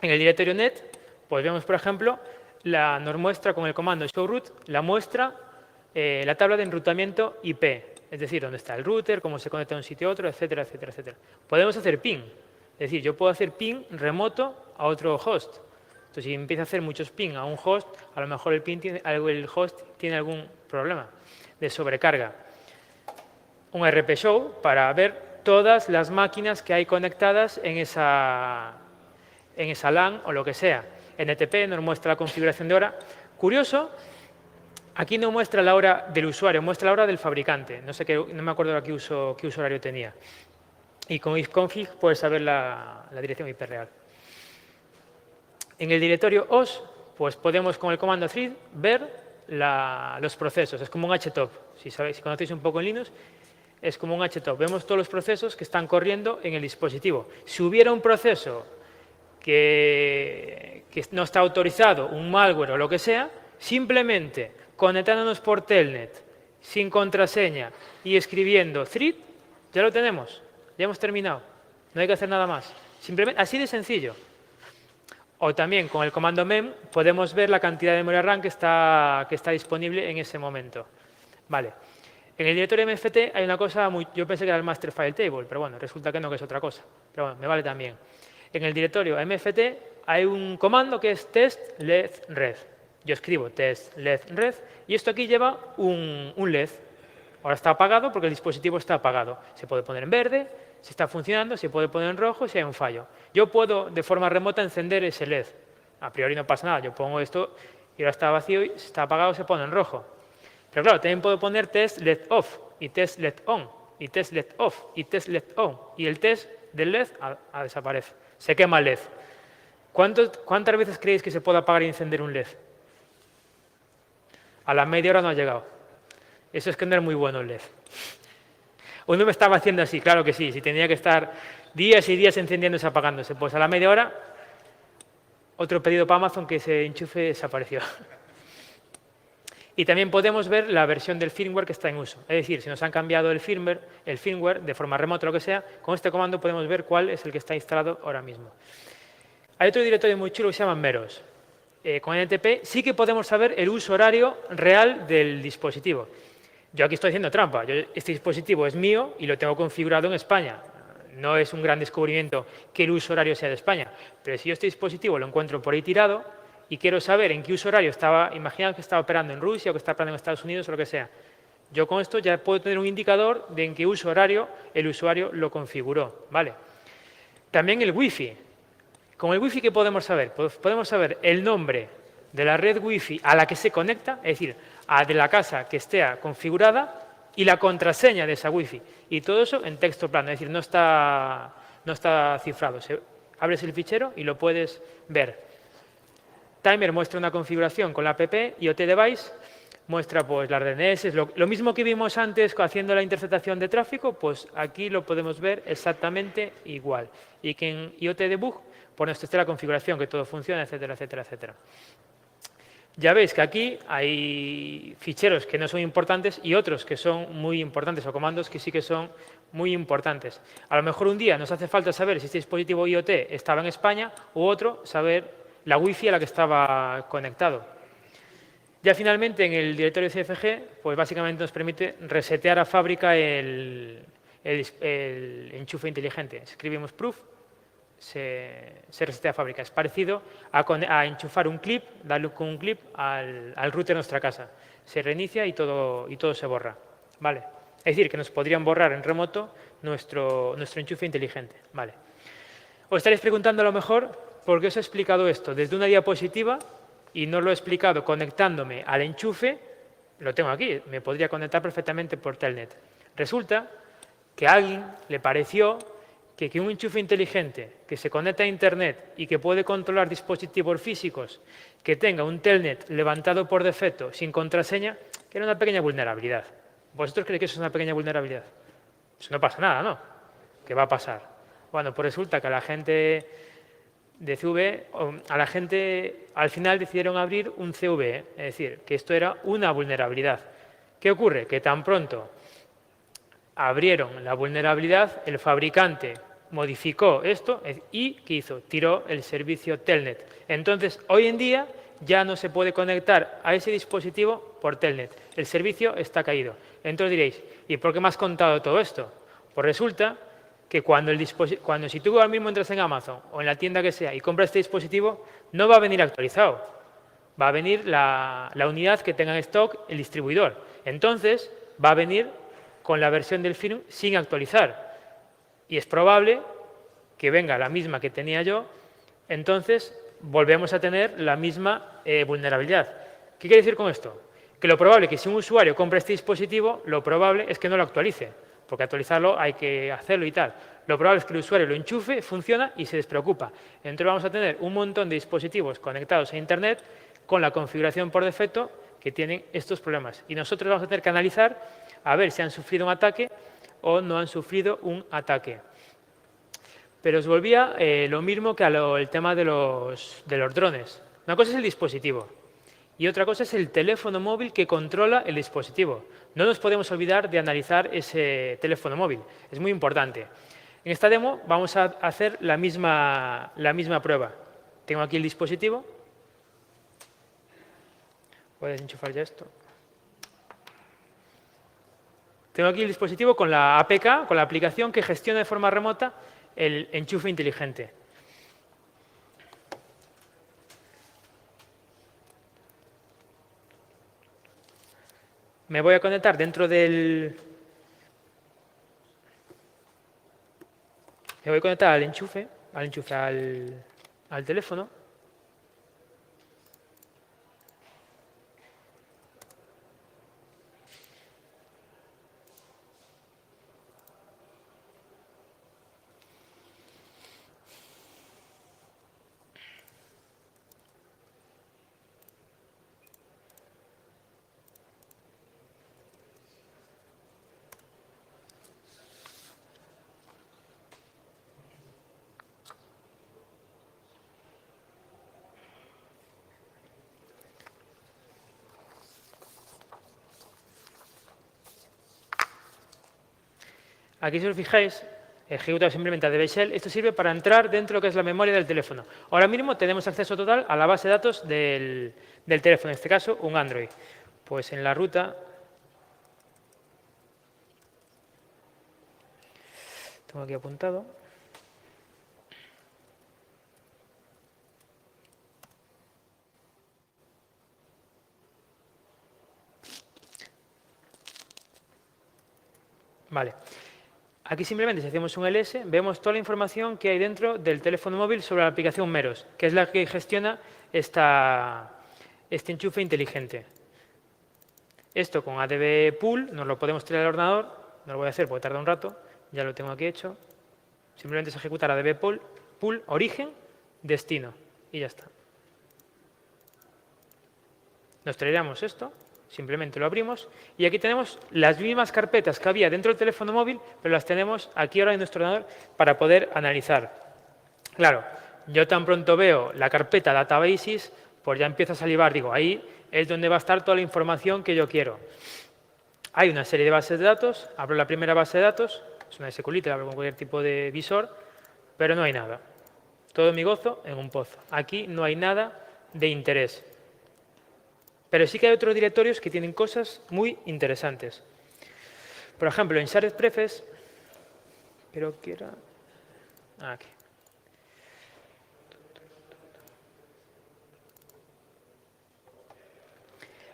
En el directorio NET, pues vemos, por ejemplo, nos muestra con el comando showroot, la tabla de enrutamiento IP, es decir, dónde está el router, cómo se conecta de un sitio a otro, etcétera. Podemos hacer ping, es decir, yo puedo hacer ping remoto a otro host. Entonces, si empiezo a hacer muchos ping a un host, a lo mejor el host tiene algún problema de sobrecarga. Un RP-Show para ver todas las máquinas que hay conectadas en esa LAN o lo que sea. NTP nos muestra la configuración de hora. Curioso, aquí no muestra la hora del usuario, muestra la hora del fabricante. No me acuerdo qué uso horario tenía. Y con ifconfig puedes saber la dirección IP real. En el directorio OS, pues podemos con el comando thread ver los procesos. Es como un htop. Si conocéis un poco en Linux, es como un htop. Vemos todos los procesos que están corriendo en el dispositivo. Si hubiera un proceso que no está autorizado, un malware o lo que sea, simplemente conectándonos por Telnet, sin contraseña y escribiendo thread, ya lo tenemos, ya hemos terminado. No hay que hacer nada más. Simplemente, así de sencillo. O también con el comando mem podemos ver la cantidad de memoria RAM que está disponible en ese momento. Vale. En el directorio MFT hay una cosa, yo pensé que era el master file table, pero bueno, resulta que no, que es otra cosa. Pero bueno, me vale también. En el directorio MFT hay un comando que es test led red. Yo escribo test led red y esto aquí lleva un LED. Ahora está apagado porque el dispositivo está apagado. Se puede poner en verde, si está funcionando, se puede poner en rojo si hay un fallo. Yo puedo de forma remota encender ese LED. A priori no pasa nada, yo pongo esto y ahora está vacío y si está apagado se pone en rojo. Pero claro, también puedo poner test LED off y test LED on y test LED off y test LED on y el test del LED desaparece. Se quema el LED. ¿Cuántas veces creéis que se puede apagar y encender un LED? A la media hora no ha llegado. Eso es que no era muy bueno el LED. Uno me estaba haciendo así, claro que sí, si tenía que estar días y días encendiéndose, apagándose. Pues a la media hora, otro pedido para Amazon que ese enchufe desapareció. Y también podemos ver la versión del firmware que está en uso. Es decir, si nos han cambiado el firmware de forma remota o lo que sea, con este comando podemos ver cuál es el que está instalado ahora mismo. Hay otro directorio muy chulo que se llama Meros. Con NTP sí que podemos saber el uso horario real del dispositivo. Yo aquí estoy haciendo trampa. Este dispositivo es mío y lo tengo configurado en España. No es un gran descubrimiento que el uso horario sea de España. Pero si yo este dispositivo lo encuentro por ahí tirado y quiero saber en qué uso horario estaba, imaginad que estaba operando en Rusia o que está operando en Estados Unidos o lo que sea. Yo con esto ya puedo tener un indicador de en qué uso horario el usuario lo configuró. ¿Vale? También el Wi-Fi. Con el Wi-Fi, ¿qué podemos saber? Pues podemos saber el nombre de la red Wi-Fi a la que se conecta, es decir, de la casa que esté configurada y la contraseña de esa Wi-Fi. Y todo eso en texto plano, es decir, no está cifrado. Abres el fichero y lo puedes ver. Timer muestra una configuración con la app IoT Device, muestra pues las DNS, lo mismo que vimos antes haciendo la interceptación de tráfico, pues aquí lo podemos ver exactamente igual. Y que en IoT Debug, pues nos esté la configuración, que todo funciona, etcétera, etcétera, etcétera. Ya veis que aquí hay ficheros que no son importantes y otros que son muy importantes, o comandos que sí que son muy importantes. A lo mejor un día nos hace falta saber si este dispositivo IoT estaba en España u otro, saber la Wi-Fi a la que estaba conectado. Ya finalmente en el directorio CFG, pues básicamente nos permite resetear a fábrica el enchufe inteligente. Escribimos proof, se resetea a fábrica. Es parecido a enchufar un clip, darle con un clip al router de nuestra casa. Se reinicia y todo se borra. ¿Vale? Es decir, que nos podrían borrar en remoto nuestro enchufe inteligente. ¿Vale? Os estaréis preguntando a lo mejor por qué os he explicado esto desde una diapositiva y no lo he explicado conectándome al enchufe. Lo tengo aquí, me podría conectar perfectamente por Telnet. Resulta que a alguien le pareció que un enchufe inteligente que se conecta a Internet y que puede controlar dispositivos físicos que tenga un Telnet levantado por defecto sin contraseña, que era una pequeña vulnerabilidad. ¿Vosotros creéis que eso es una pequeña vulnerabilidad? Eso no pasa nada, ¿no? ¿Qué va a pasar? Bueno, pues resulta que a la gente de CV, a la gente al final decidieron abrir un CVE, es decir, que esto era una vulnerabilidad. ¿Qué ocurre? Que tan pronto abrieron la vulnerabilidad, el fabricante modificó esto y ¿qué hizo? Tiró el servicio Telnet. Entonces, hoy en día ya no se puede conectar a ese dispositivo por Telnet. El servicio está caído. Entonces diréis, ¿y por qué me has contado todo esto? Pues resulta que cuando si tú ahora mismo entras en Amazon o en la tienda que sea y compras este dispositivo, no va a venir actualizado. Va a venir la unidad que tenga en stock el distribuidor. Entonces, va a venir con la versión del firmware sin actualizar. Y es probable que venga la misma que tenía yo, entonces volvemos a tener la misma vulnerabilidad. ¿Qué quiere decir con esto? Que lo probable es que si un usuario compra este dispositivo, lo probable es que no lo actualice, porque actualizarlo hay que hacerlo y tal. Lo probable es que el usuario lo enchufe, funciona y se despreocupa. Entonces vamos a tener un montón de dispositivos conectados a Internet con la configuración por defecto que tienen estos problemas. Y nosotros vamos a tener que analizar a ver si han sufrido un ataque o no han sufrido un ataque. Pero os volvía lo mismo que el tema de los drones. Una cosa es el dispositivo y otra cosa es el teléfono móvil que controla el dispositivo. No nos podemos olvidar de analizar ese teléfono móvil. Es muy importante. En esta demo vamos a hacer la misma prueba. Tengo aquí el dispositivo. Voy a desenchufar ya esto. Tengo aquí el dispositivo con la APK, con la aplicación que gestiona de forma remota el enchufe inteligente. Me voy a conectar dentro del... Me voy a conectar al enchufe al teléfono. Aquí si os fijáis, ejecutado simplemente a DB-Shell, esto sirve para entrar dentro de lo que es la memoria del teléfono. Ahora mismo tenemos acceso total a la base de datos del teléfono, en este caso un Android. Pues en la ruta, tengo aquí apuntado, vale. Aquí simplemente si hacemos un ls, vemos toda la información que hay dentro del teléfono móvil sobre la aplicación Meros, que es la que gestiona este enchufe inteligente. Esto con ADB Pool nos lo podemos traer al ordenador, no lo voy a hacer porque tarda un rato, ya lo tengo aquí hecho. Simplemente es ejecutar ADB Pool, origen, destino y ya está. Nos traeríamos esto, simplemente lo abrimos y aquí tenemos las mismas carpetas que había dentro del teléfono móvil, pero las tenemos aquí ahora en nuestro ordenador para poder analizar. Claro, yo tan pronto veo la carpeta Databases, pues ya empiezo a salivar, digo, ahí es donde va a estar toda la información que yo quiero. Hay una serie de bases de datos, abro la primera base de datos, es una SQLite, la abro con cualquier tipo de visor, pero no hay nada. Todo mi gozo en un pozo. Aquí no hay nada de interés. Pero sí que hay otros directorios que tienen cosas muy interesantes. Por ejemplo, en Shared Prefs, creo que era... aquí.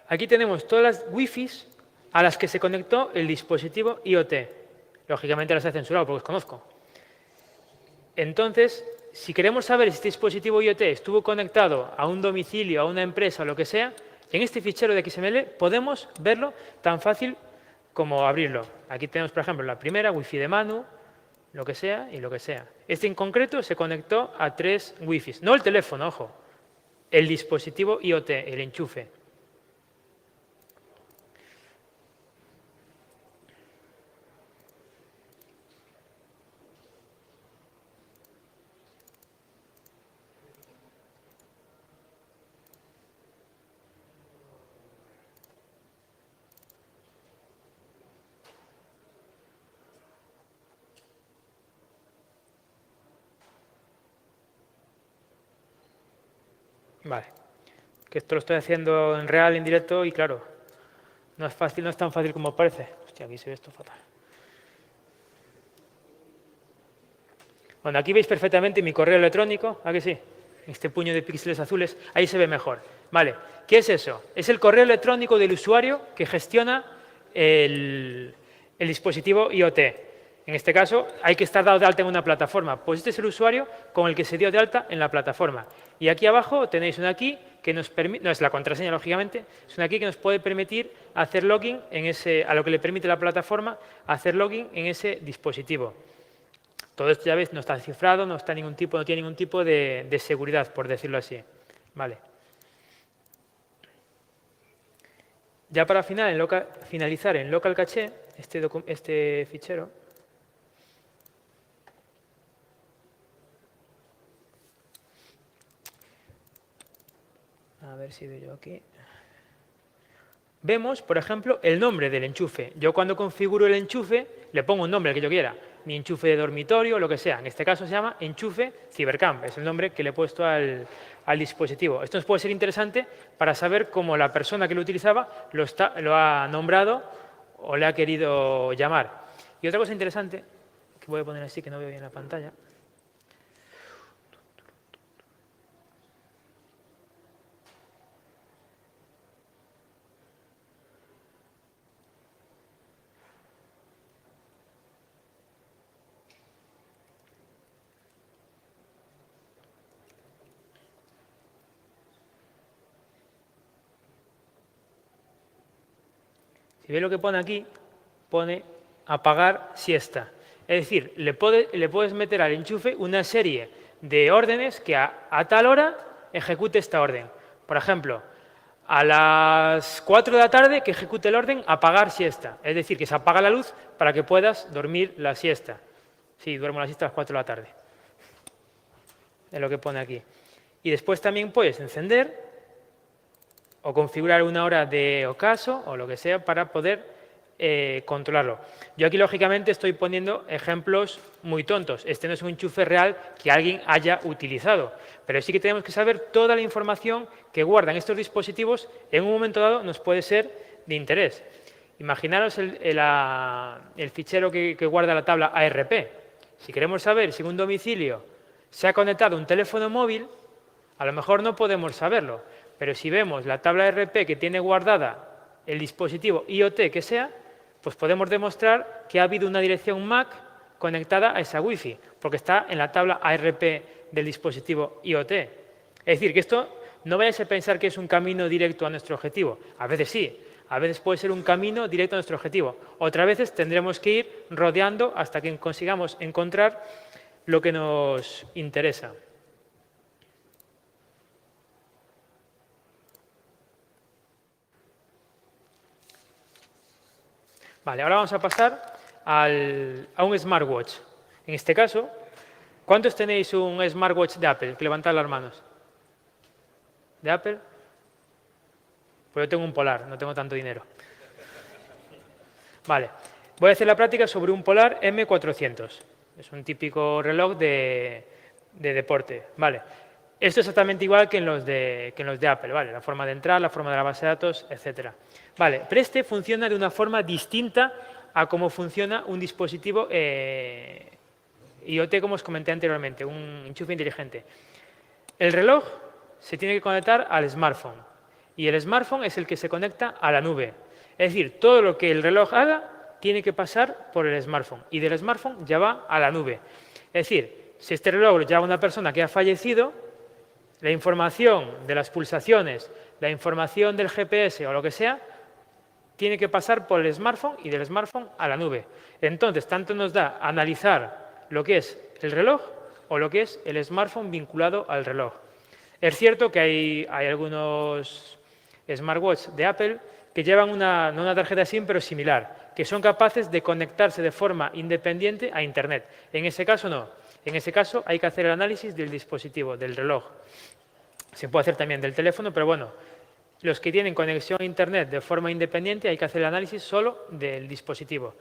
Aquí tenemos todas las wifis a las que se conectó el dispositivo IoT. Lógicamente las he censurado porque os conozco. Entonces, si queremos saber si este dispositivo IoT estuvo conectado a un domicilio, a una empresa o lo que sea, en este fichero de XML podemos verlo tan fácil como abrirlo. Aquí tenemos, por ejemplo, la primera, Wi-Fi de Manu, lo que sea y lo que sea. Este en concreto se conectó a 3 Wi-Fis. No el teléfono, ojo. El dispositivo IoT, el enchufe. Vale. Que esto lo estoy haciendo en real, en directo, y claro, no es fácil, no es tan fácil como parece. Hostia, aquí se ve esto fatal. Bueno, aquí veis perfectamente mi correo electrónico, ¿a que sí? Este puño de píxeles azules, ahí se ve mejor. Vale, ¿qué es eso? Es el correo electrónico del usuario que gestiona el dispositivo IoT. En este caso, hay que estar dado de alta en una plataforma. Pues este es el usuario con el que se dio de alta en la plataforma. Y aquí abajo tenéis una key que nos permite, no es la contraseña, lógicamente, es una key que nos puede permitir hacer login a lo que le permite la plataforma hacer login en ese dispositivo. Todo esto, ya veis, no está cifrado, no tiene ningún tipo de seguridad, por decirlo así. Vale. Ya para finalizar en local caché, este fichero, a ver si veo yo aquí. Vemos, por ejemplo, el nombre del enchufe. Yo cuando configuro el enchufe, le pongo un nombre que yo quiera. Mi enchufe de dormitorio, lo que sea. En este caso se llama enchufe Cybercam. Es el nombre que le he puesto al dispositivo. Esto nos puede ser interesante para saber cómo la persona que lo utilizaba lo ha nombrado o le ha querido llamar. Y otra cosa interesante, que voy a poner así que no veo bien la pantalla. Si veis lo que pone aquí, pone apagar siesta. Es decir, le puedes meter al enchufe una serie de órdenes que a tal hora ejecute esta orden. Por ejemplo, a las 4 de la tarde que ejecute el orden apagar siesta. Es decir, que se apaga la luz para que puedas dormir la siesta. Sí, duermo la siesta a las 4 de la tarde. Es lo que pone aquí. Y después también puedes encender o configurar una hora de ocaso o lo que sea para poder controlarlo. Yo aquí, lógicamente, estoy poniendo ejemplos muy tontos. Este no es un enchufe real que alguien haya utilizado, pero sí que tenemos que saber toda la información que guardan estos dispositivos en un momento dado nos puede ser de interés. Imaginaros el fichero que guarda la tabla ARP. Si queremos saber si en un domicilio se ha conectado un teléfono móvil, a lo mejor no podemos saberlo, pero si vemos la tabla ARP que tiene guardada el dispositivo IoT que sea, pues podemos demostrar que ha habido una dirección MAC conectada a esa Wi-Fi, porque está en la tabla ARP del dispositivo IoT. Es decir, que esto no vayáis a pensar que es un camino directo a nuestro objetivo. A veces sí, a veces puede ser un camino directo a nuestro objetivo. Otras veces tendremos que ir rodeando hasta que consigamos encontrar lo que nos interesa. Vale, ahora vamos a pasar a un smartwatch. En este caso, ¿cuántos tenéis un smartwatch de Apple? Que levantad las manos. ¿De Apple? Pues yo tengo un Polar, no tengo tanto dinero. Vale, voy a hacer la práctica sobre un Polar M400. Es un típico reloj de deporte. Vale, esto es exactamente igual que en los de Apple, ¿vale? La forma de entrar, la forma de la base de datos, etc. Vale, pero este funciona de una forma distinta a cómo funciona un dispositivo IoT, como os comenté anteriormente, un enchufe inteligente. El reloj se tiene que conectar al smartphone y el smartphone es el que se conecta a la nube. Es decir, todo lo que el reloj haga tiene que pasar por el smartphone y del smartphone ya va a la nube. Es decir, si este reloj lo lleva una persona que ha fallecido, la información de las pulsaciones, la información del GPS o lo que sea, tiene que pasar por el smartphone y del smartphone a la nube. Entonces, tanto nos da analizar lo que es el reloj o lo que es el smartphone vinculado al reloj. Es cierto que hay algunos smartwatches de Apple que llevan no una tarjeta SIM, pero similar, que son capaces de conectarse de forma independiente a Internet. En ese caso no. En ese caso hay que hacer el análisis del dispositivo, del reloj. Se puede hacer también del teléfono, pero bueno, los que tienen conexión a Internet de forma independiente hay que hacer el análisis solo del dispositivo.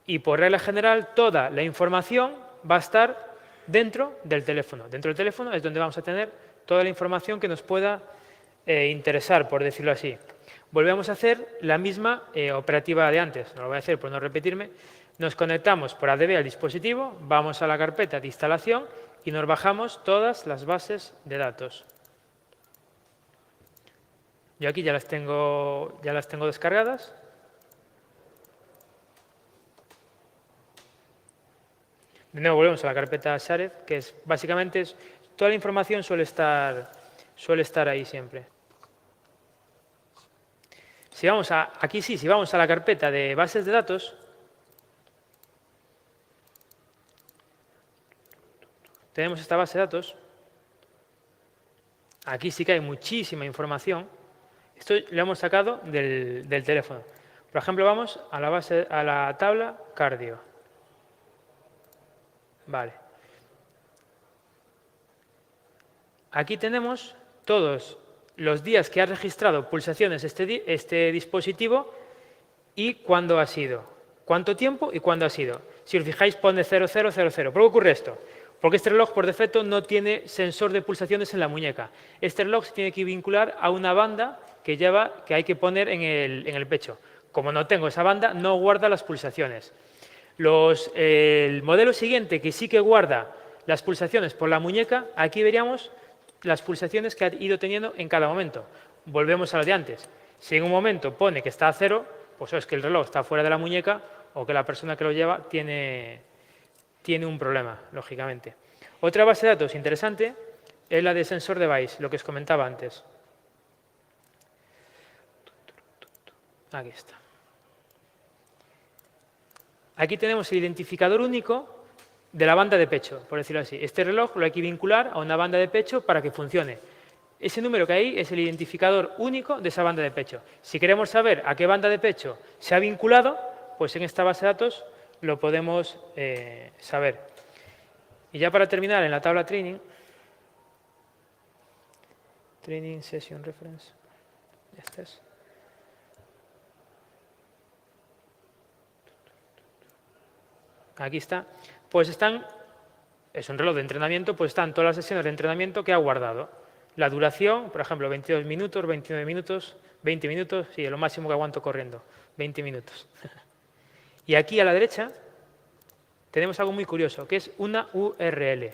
Y por regla general, toda la información va a estar dentro del teléfono. Dentro del teléfono es donde vamos a tener toda la información que nos pueda interesar, por decirlo así. Volvemos a hacer la misma operativa de antes. No lo voy a hacer por no repetirme. Nos conectamos por ADB al dispositivo, vamos a la carpeta de instalación y nos bajamos todas las bases de datos. Yo aquí ya las tengo descargadas. De nuevo volvemos a la carpeta Shared, que básicamente toda la información suele estar ahí siempre. Si vamos a la carpeta de bases de datos, tenemos esta base de datos. Aquí sí que hay muchísima información. Esto lo hemos sacado del teléfono. Por ejemplo, vamos a la tabla cardio. Vale. Aquí tenemos todos los días que ha registrado pulsaciones este dispositivo y cuándo ha sido. Cuánto tiempo y cuándo ha sido. Si os fijáis, pone 0000. ¿Por qué ocurre esto? Porque este reloj, por defecto, no tiene sensor de pulsaciones en la muñeca. Este reloj se tiene que vincular a una banda que hay que poner en el pecho. Como no tengo esa banda, no guarda las pulsaciones. El modelo siguiente, que sí que guarda las pulsaciones por la muñeca, aquí veríamos las pulsaciones que ha ido teniendo en cada momento. Volvemos a lo de antes. Si en un momento pone que está a 0, pues es que el reloj está fuera de la muñeca o que la persona que lo lleva tiene un problema, lógicamente. Otra base de datos interesante es la de Sensor Device, lo que os comentaba antes. Aquí está. Aquí tenemos el identificador único de la banda de pecho, por decirlo así. Este reloj lo hay que vincular a una banda de pecho para que funcione. Ese número que hay es el identificador único de esa banda de pecho. Si queremos saber a qué banda de pecho se ha vinculado, pues en esta base de datos lo podemos saber. Y ya para terminar, en la tabla Training Session Reference, ya está. aquí está, pues es un reloj de entrenamiento, pues están todas las sesiones de entrenamiento que ha guardado. La duración, por ejemplo, 22 minutos, 29 minutos, 20 minutos, sí, lo máximo que aguanto corriendo, 20 minutos. Y aquí a la derecha tenemos algo muy curioso, que es una URL.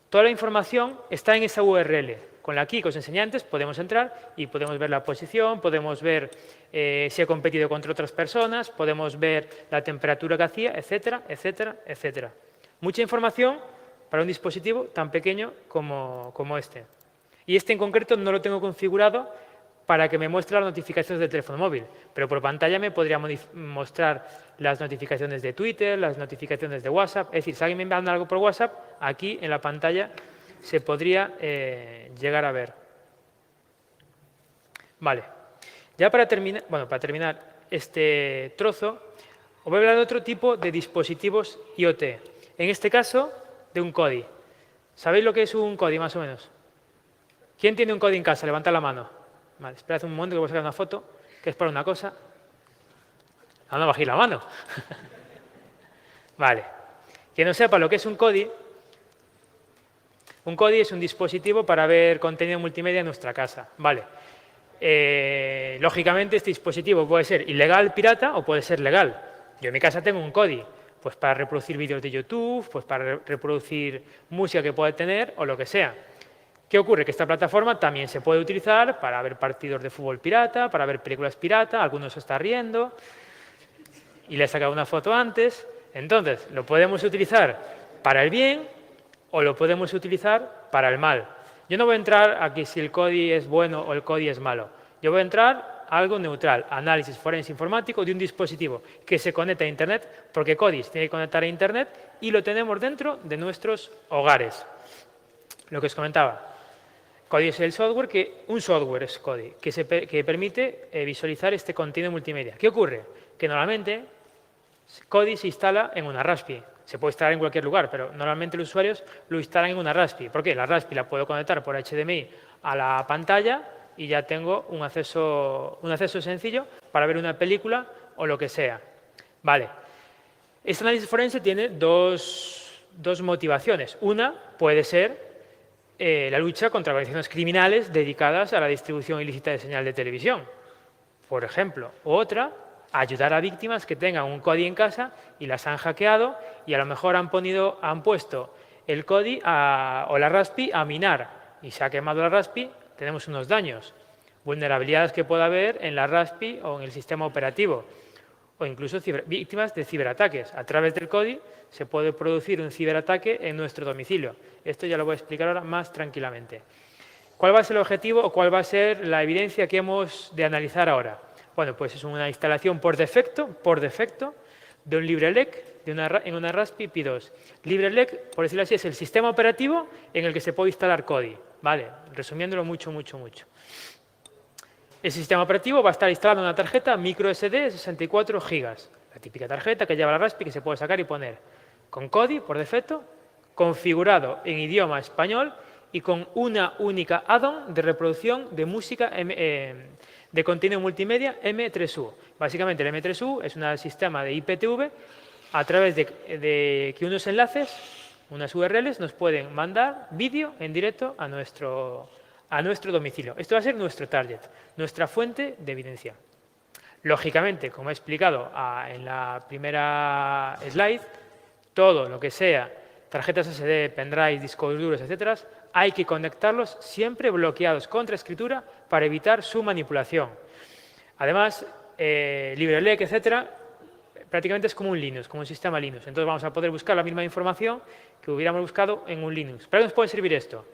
Toda la información está en esa URL. Con la key que os enseñé antes podemos entrar y podemos ver la posición, podemos ver si he competido contra otras personas, podemos ver la temperatura que hacía, etcétera, etcétera, etcétera. Mucha información para un dispositivo tan pequeño como este. Y este en concreto no lo tengo configurado para que me muestre las notificaciones del teléfono móvil, pero por pantalla me podría mostrar las notificaciones de Twitter, las notificaciones de WhatsApp. Es decir, si alguien me manda algo por WhatsApp, aquí en la pantalla se podría llegar a ver. Vale. Ya para terminar este trozo, os voy a hablar de otro tipo de dispositivos IoT. En este caso, de un CODI. ¿Sabéis lo que es un CODI, más o menos? ¿Quién tiene un CODI en casa? Levantad la mano. Vale, esperad un momento que voy a sacar una foto, que es para una cosa. No bajéis la mano. Vale. Quien no sepa lo que es un CODI es un dispositivo para ver contenido multimedia en nuestra casa. Vale. Lógicamente, este dispositivo puede ser ilegal, pirata, o puede ser legal. Yo en mi casa tengo un CODI, pues para reproducir vídeos de YouTube, pues para reproducir música que pueda tener o lo que sea. ¿Qué ocurre? Que esta plataforma también se puede utilizar para ver partidos de fútbol pirata, para ver películas pirata, algunos se está riendo y le he sacado una foto antes. Entonces, lo podemos utilizar para el bien o lo podemos utilizar para el mal. Yo no voy a entrar aquí si el CODI es bueno o el CODI es malo. Yo voy a entrar a algo neutral, análisis forense informático de un dispositivo que se conecta a Internet, porque CODI se tiene que conectar a Internet y lo tenemos dentro de nuestros hogares. Lo que os comentaba. CODI es el software un software es CODI, que permite visualizar este contenido multimedia. ¿Qué ocurre? Que normalmente CODI se instala en una Raspi. Se puede instalar en cualquier lugar, pero normalmente los usuarios lo instalan en una Raspi. ¿Por qué? La Raspi la puedo conectar por HDMI a la pantalla y ya tengo un acceso sencillo para ver una película o lo que sea. Vale. Este análisis forense tiene dos motivaciones. Una puede ser la lucha contra organizaciones criminales dedicadas a la distribución ilícita de señal de televisión, por ejemplo. Otra, ayudar a víctimas que tengan un CODI en casa y las han hackeado y a lo mejor han puesto el CODI o la Raspi a minar y se ha quemado la Raspi, tenemos unos daños, vulnerabilidades que pueda haber en la Raspi o en el sistema operativo o incluso víctimas de ciberataques. A través del CODI se puede producir un ciberataque en nuestro domicilio. Esto ya lo voy a explicar ahora más tranquilamente. ¿Cuál va a ser el objetivo o cuál va a ser la evidencia que hemos de analizar ahora? Bueno, pues es una instalación por defecto de un LibreLec en una Raspi Pi 2. LibreLec, por decirlo así, es el sistema operativo en el que se puede instalar CODI. Vale, resumiéndolo mucho. Ese sistema operativo va a estar instalado en una tarjeta microSD de 64 GB. La típica tarjeta que lleva la Raspi que se puede sacar y poner. Con CODI, por defecto, configurado en idioma español y con una única add-on de reproducción de música de contenido multimedia M3U. Básicamente el M3U es un sistema de IPTV a través de que unos enlaces, unas URLs, nos pueden mandar vídeo en directo a nuestro domicilio. Esto va a ser nuestro target, nuestra fuente de evidencia. Lógicamente, como he explicado en la primera slide, todo lo que sea tarjetas SD, pendrive, discos duros, etcétera, hay que conectarlos siempre bloqueados contra escritura para evitar su manipulación. Además, LibreLec, etcétera, prácticamente es como un Linux, como un sistema Linux. Entonces vamos a poder buscar la misma información que hubiéramos buscado en un Linux. ¿Para qué nos puede servir esto?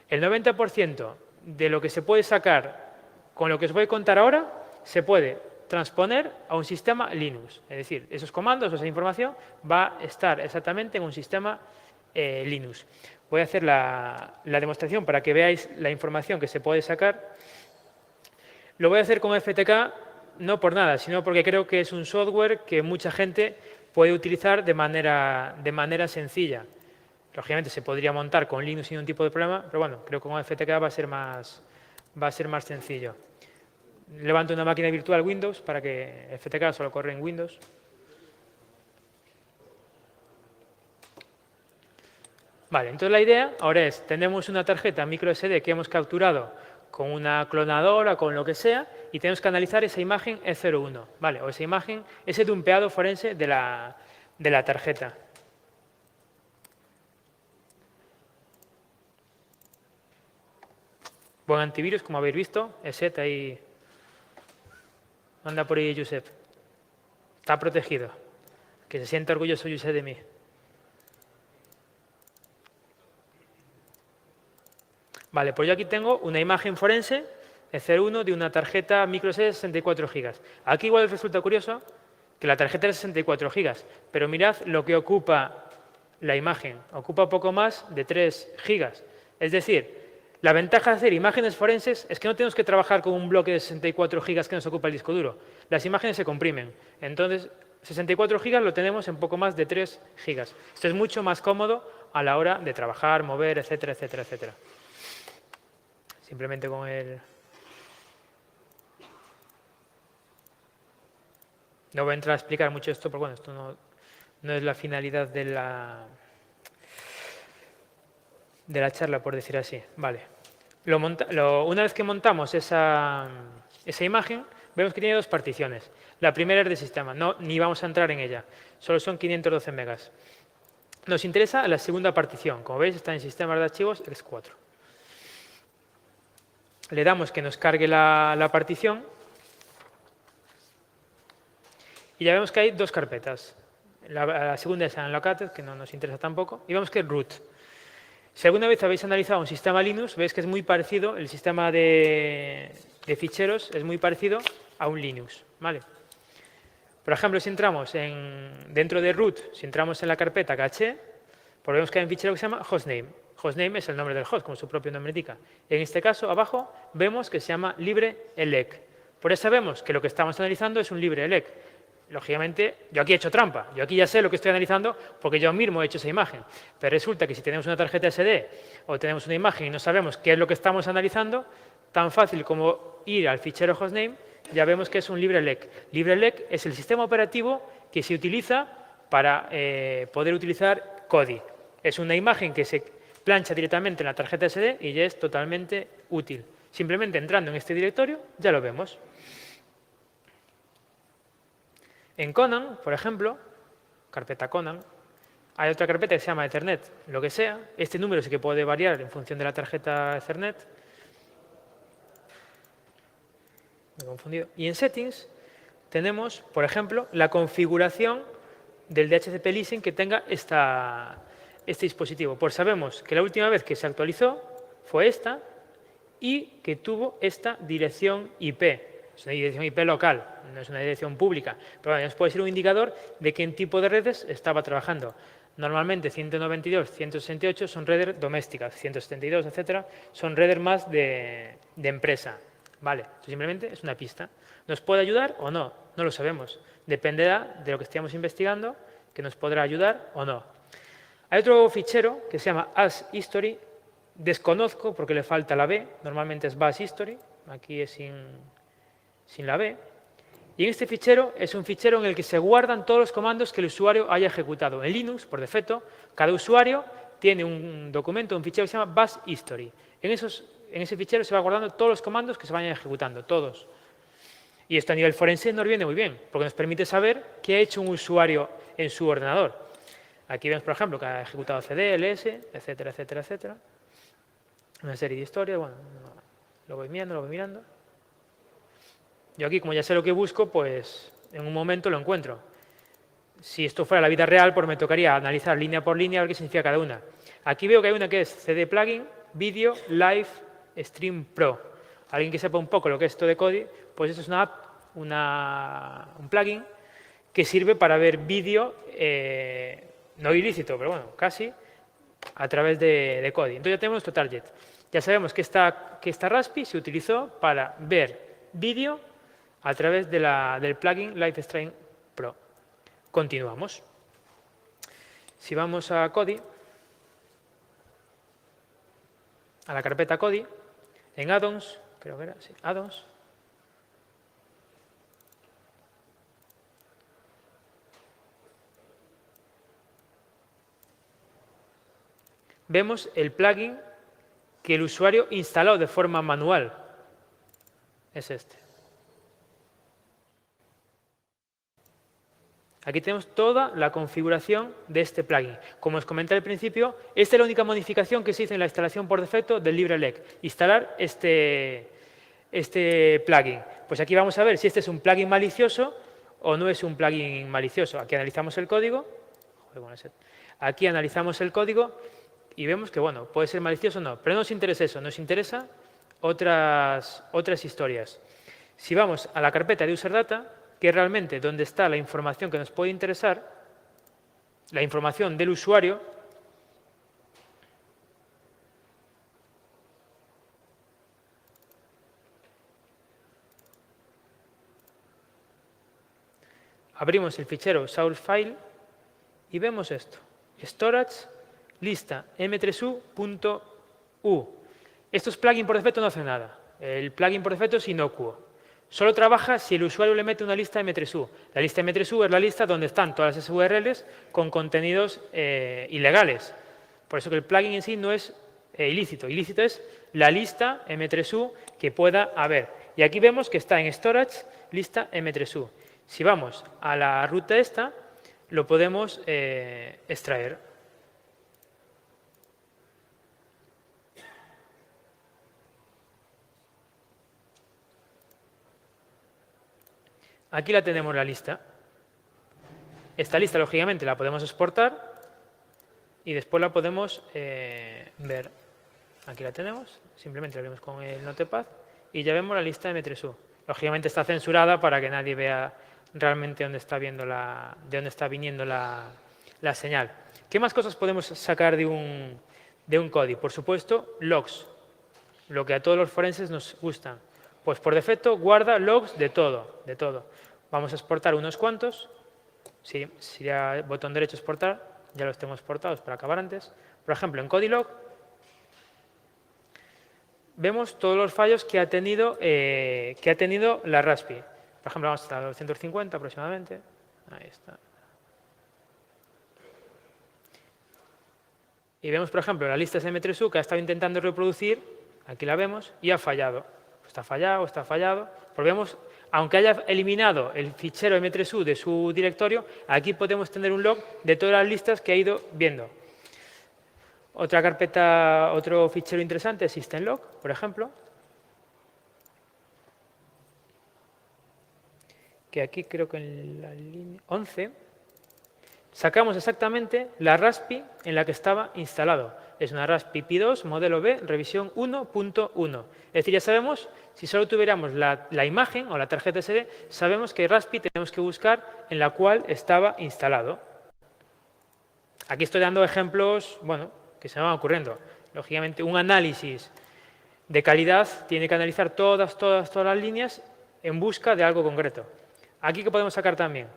El 90% de lo que se puede sacar con lo que os voy a contar ahora se puede transponer a un sistema Linux. Es decir, esos comandos o esa información va a estar exactamente en un sistema Linux. Voy a hacer la demostración para que veáis la información que se puede sacar. Lo voy a hacer con FTK, no por nada, sino porque creo que es un software que mucha gente puede utilizar de manera sencilla. Lógicamente se podría montar con Linux sin ningún tipo de problema, pero bueno, creo que con FTK va a ser más sencillo. Levanto una máquina virtual Windows para que FTK solo corre en Windows. Vale, entonces la idea ahora es, tenemos una tarjeta micro SD que hemos capturado con una clonadora, con lo que sea, y tenemos que analizar esa imagen E01, ¿vale? O esa imagen, ese dumpeado forense de la tarjeta. Buen antivirus, como habéis visto, ESET ahí, anda por ahí Josep. Está protegido. Que se sienta orgulloso Josep de mí. Vale, pues yo aquí tengo una imagen forense E01 de una tarjeta microSD de 64 GB. Aquí igual les resulta curioso que la tarjeta es de 64 GB, pero mirad lo que ocupa la imagen. Ocupa poco más de 3 GB. Es decir, la ventaja de hacer imágenes forenses es que no tenemos que trabajar con un bloque de 64 GB que nos ocupa el disco duro. Las imágenes se comprimen. Entonces, 64 GB lo tenemos en poco más de 3 GB. Esto es mucho más cómodo a la hora de trabajar, mover, etcétera, etcétera, etcétera. Simplemente con el... No voy a entrar a explicar mucho esto, porque bueno, esto no es la finalidad de la charla, por decir así. Vale. Una vez que montamos esa imagen, vemos que tiene dos particiones. La primera es de sistema, ni vamos a entrar en ella, solo son 512 megas. Nos interesa la segunda partición, como veis está en sistemas de archivos ex4. Le damos que nos cargue la partición y ya vemos que hay dos carpetas. La segunda es unallocated, que no nos interesa tampoco, y vemos que es root. Si alguna vez habéis analizado un sistema Linux, veis que es muy parecido, el sistema de ficheros es muy parecido a un Linux. ¿Vale? Por ejemplo, si entramos dentro de root, si entramos en la carpeta caché, pues vemos que hay un fichero que se llama hostname. Hostname es el nombre del host, como su propio nombre indica. En este caso, abajo, vemos que se llama libreelec. Por eso sabemos que lo que estamos analizando es un libreelec. Lógicamente, yo aquí he hecho trampa. Yo aquí ya sé lo que estoy analizando porque yo mismo he hecho esa imagen. Pero resulta que si tenemos una tarjeta SD o tenemos una imagen y no sabemos qué es lo que estamos analizando, tan fácil como ir al fichero hostname, ya vemos que es un libreelec. Libreelec es el sistema operativo que se utiliza para poder utilizar Kodi. Es una imagen que se plancha directamente en la tarjeta SD y ya es totalmente útil. Simplemente entrando en este directorio ya lo vemos. En Conan, por ejemplo, carpeta Conan, hay otra carpeta que se llama Ethernet, lo que sea. Este número sí que puede variar en función de la tarjeta Ethernet. Me he confundido. Y en Settings tenemos, por ejemplo, la configuración del DHCP Leasing que tenga este dispositivo. Pues sabemos que la última vez que se actualizó fue esta y que tuvo esta dirección IP. Es una dirección IP local, no es una dirección pública, pero bueno, nos puede ser un indicador de qué tipo de redes estaba trabajando. Normalmente 192, 168 son redes domésticas, 172, etcétera, son redes más de empresa. Vale, esto simplemente es una pista. ¿Nos puede ayudar o no? No lo sabemos. Dependerá de lo que estemos investigando, que nos podrá ayudar o no. Hay otro fichero que se llama ashistory. Desconozco porque le falta la B. Normalmente es bashistory. Aquí es sin la B. Y en este fichero es un fichero en el que se guardan todos los comandos que el usuario haya ejecutado. En Linux, por defecto, cada usuario tiene un documento, un fichero que se llama bashistory. En ese fichero se va guardando todos los comandos que se vayan ejecutando, todos. Y esto a nivel forense nos viene muy bien, porque nos permite saber qué ha hecho un usuario en su ordenador. Aquí vemos, por ejemplo, que ha ejecutado CD, ls, etcétera, etcétera, etcétera. Una serie de historias, bueno, lo voy mirando. Yo aquí, como ya sé lo que busco, pues en un momento lo encuentro. Si esto fuera la vida real, pues me tocaría analizar línea por línea a ver qué significa cada una. Aquí veo que hay una que es CD Plugin, Video, Live, Stream Pro. Alguien que sepa un poco lo que es esto de Kodi, pues esto es una app, un plugin que sirve para ver vídeo, no ilícito, pero bueno, casi, a través de Kodi. Entonces ya tenemos nuestro target. Ya sabemos que esta Raspi se utilizó para ver vídeo a través del plugin LiveStream Pro. Continuamos. Si vamos a Kodi, a la carpeta Kodi, en Addons, creo que era, sí, Addons, vemos el plugin que el usuario instaló de forma manual. Es este. Aquí tenemos toda la configuración de este plugin. Como os comenté al principio, esta es la única modificación que se hizo en la instalación por defecto del LibreLec. Instalar este plugin. Pues aquí vamos a ver si este es un plugin malicioso o no es un plugin malicioso. Aquí analizamos el código. Aquí analizamos el código y vemos que, bueno, puede ser malicioso o no. Pero no nos interesa eso, nos interesa otras historias. Si vamos a la carpeta de UserData, que es realmente donde está la información que nos puede interesar, la información del usuario, abrimos el fichero source file y vemos esto. Storage lista m3u.u. Estos plugins por defecto no hacen nada. El plugin por defecto es inocuo. Solo trabaja si el usuario le mete una lista M3U. La lista M3U es la lista donde están todas esas URLs con contenidos ilegales. Por eso que el plugin en sí no es ilícito. Ilícito es la lista M3U que pueda haber. Y aquí vemos que está en storage lista M3U. Si vamos a la ruta esta, lo podemos extraer. Aquí la tenemos la lista. Esta lista, lógicamente, la podemos exportar y después la podemos ver. Aquí la tenemos, simplemente la abrimos con el Notepad y ya vemos la lista de M3U. Lógicamente está censurada para que nadie vea realmente dónde está viniendo la señal. ¿Qué más cosas podemos sacar de un código? Por supuesto, logs, lo que a todos los forenses nos gustan. Pues por defecto guarda logs de todo, de todo. Vamos a exportar unos cuantos. Sí, sería botón derecho exportar. Ya los tengo exportados para acabar antes. Por ejemplo, en Codilog vemos todos los fallos que ha tenido la Raspi. Por ejemplo, vamos hasta 250 aproximadamente. Ahí está. Y vemos, por ejemplo, la lista SM3U que ha estado intentando reproducir. Aquí la vemos y ha fallado. Está fallado. Porque vemos, aunque haya eliminado el fichero M3U de su directorio, aquí podemos tener un log de todas las listas que ha ido viendo. Otra carpeta, otro fichero interesante es systemlog, por ejemplo. Que aquí creo que en la línea 11 sacamos exactamente la Raspi en la que estaba instalado. Es una Raspi Pi 2 modelo B, revisión 1.1. Es decir, ya sabemos, si solo tuviéramos la imagen o la tarjeta SD, sabemos que Raspi tenemos que buscar en la cual estaba instalado. Aquí estoy dando ejemplos, bueno, que se me van ocurriendo. Lógicamente, un análisis de calidad tiene que analizar todas las líneas en busca de algo concreto. Aquí, ¿qué podemos sacar también?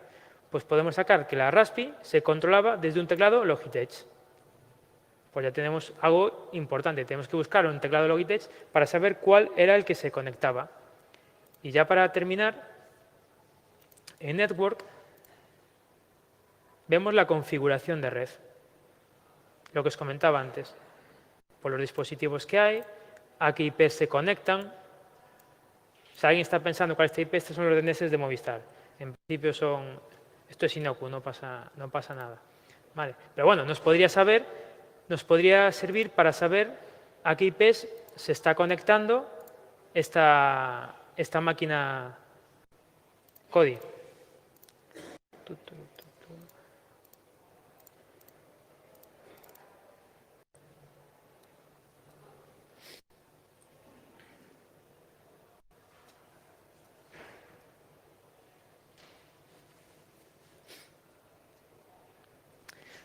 Pues podemos sacar que la Raspi se controlaba desde un teclado Logitech. Pues ya tenemos algo importante. Tenemos que buscar un teclado Logitech para saber cuál era el que se conectaba. Y ya para terminar, en Network vemos la configuración de red. Lo que os comentaba antes. Por los dispositivos que hay, a qué IP se conectan. Si alguien está pensando cuál es esta IP, estos son los DNS de Movistar. En principio esto es inocuo, no pasa nada. Vale. Pero bueno, nos podría servir para saber a qué IPs se está conectando esta máquina Kodi.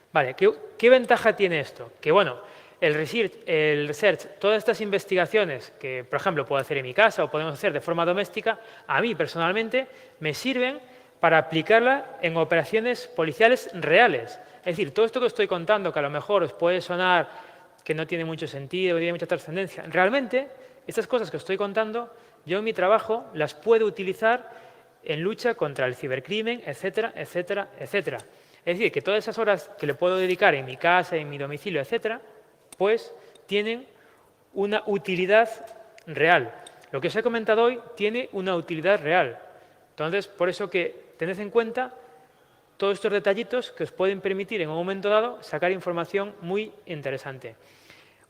Vale, ¿qué ventaja tiene esto? Que bueno, el research, todas estas investigaciones que, por ejemplo, puedo hacer en mi casa o podemos hacer de forma doméstica, a mí personalmente me sirven para aplicarla en operaciones policiales reales. Es decir, todo esto que estoy contando, que a lo mejor os puede sonar que no tiene mucho sentido, no tiene mucha trascendencia, realmente estas cosas que estoy contando, yo en mi trabajo las puedo utilizar en lucha contra el cibercrimen, etcétera, etcétera, etcétera. Es decir, que todas esas horas que le puedo dedicar en mi casa, en mi domicilio, etcétera, pues tienen una utilidad real. Lo que os he comentado hoy tiene una utilidad real. Entonces, por eso que tened en cuenta todos estos detallitos que os pueden permitir en un momento dado sacar información muy interesante.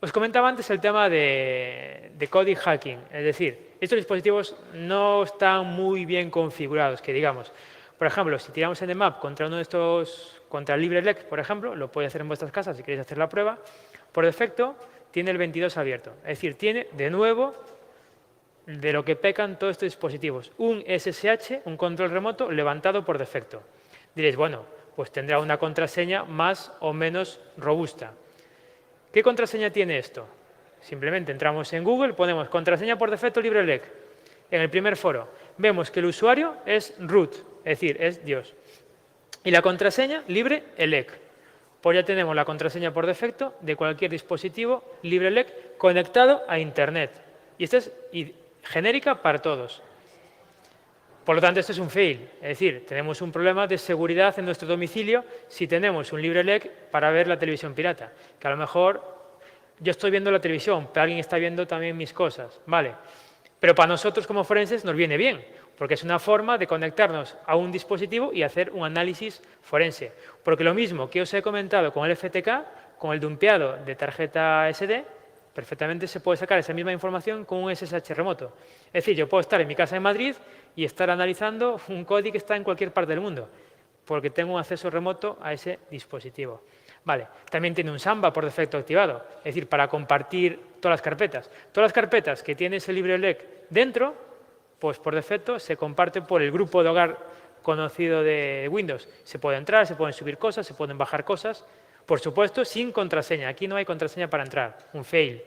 Os comentaba antes el tema de coding hacking, es decir, estos dispositivos no están muy bien configurados, que digamos. Por ejemplo, si tiramos en Nmap contra uno de estos, contra el LibreLec, por ejemplo, lo podéis hacer en vuestras casas si queréis hacer la prueba, por defecto tiene el 22 abierto, es decir, tiene de nuevo de lo que pecan todos estos dispositivos, un SSH, un control remoto levantado por defecto. Diréis, bueno, pues tendrá una contraseña más o menos robusta. ¿Qué contraseña tiene esto? Simplemente entramos en Google, ponemos contraseña por defecto LibreLec. En el primer foro vemos que el usuario es root, es decir, es Dios. Y la contraseña LibreElec. Pues ya tenemos la contraseña por defecto de cualquier dispositivo LibreElec conectado a Internet. Y esta es genérica para todos. Por lo tanto, esto es un fail. Es decir, tenemos un problema de seguridad en nuestro domicilio si tenemos un LibreElec para ver la televisión pirata. Que a lo mejor yo estoy viendo la televisión, pero alguien está viendo también mis cosas. Vale. Pero para nosotros como forenses nos viene bien, porque es una forma de conectarnos a un dispositivo y hacer un análisis forense. Porque lo mismo que os he comentado con el FTK, con el dumpeado de tarjeta SD, perfectamente se puede sacar esa misma información con un SSH remoto. Es decir, yo puedo estar en mi casa en Madrid y estar analizando un código que está en cualquier parte del mundo, porque tengo un acceso remoto a ese dispositivo. Vale. También tiene un Samba por defecto activado, es decir, para compartir todas las carpetas. Todas las carpetas que tiene ese LibreElec dentro, pues por defecto se comparte por el grupo de hogar conocido de Windows. Se puede entrar, se pueden subir cosas, se pueden bajar cosas. Por supuesto, sin contraseña. Aquí no hay contraseña para entrar, un fail.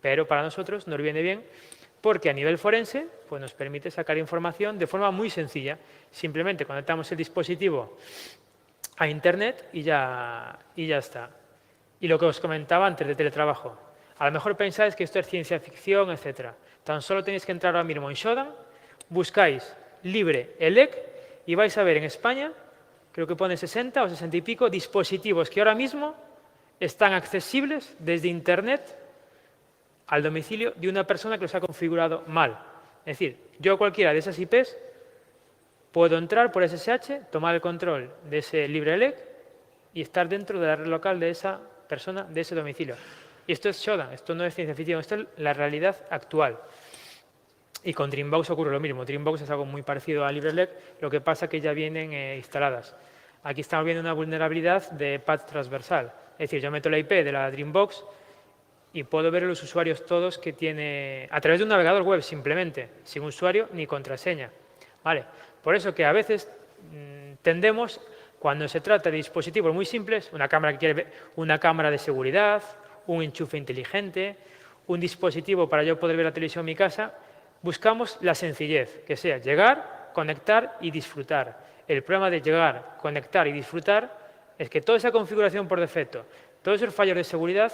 Pero para nosotros nos viene bien porque a nivel forense pues nos permite sacar información de forma muy sencilla. Simplemente conectamos el dispositivo a Internet y ya está. Y lo que os comentaba antes de teletrabajo. A lo mejor pensáis que esto es ciencia ficción, etc. Tan solo tenéis que entrar ahora mismo en Shodan, buscáis LibreElec y vais a ver en España, creo que pone 60 o 60 y pico, dispositivos que ahora mismo están accesibles desde Internet al domicilio de una persona que los ha configurado mal. Es decir, yo a cualquiera de esas IPs puedo entrar por SSH, tomar el control de ese LibreElec y estar dentro de la red local de esa persona, de ese domicilio. Y esto es Shodan, esto no es ciencia ficción, esto es la realidad actual. Y con Dreambox ocurre lo mismo. Dreambox es algo muy parecido a LibreElec, lo que pasa que ya vienen instaladas. Aquí estamos viendo una vulnerabilidad de path transversal. Es decir, yo meto la IP de la Dreambox y puedo ver los usuarios todos que tiene a través de un navegador web simplemente, sin usuario ni contraseña. ¿Vale? Por eso que a veces tendemos, cuando se trata de dispositivos muy simples, una cámara que quiere ver, una cámara de seguridad, un enchufe inteligente, un dispositivo para yo poder ver la televisión en mi casa, buscamos la sencillez, que sea llegar, conectar y disfrutar. El problema de llegar, conectar y disfrutar es que toda esa configuración por defecto, todos esos fallos de seguridad,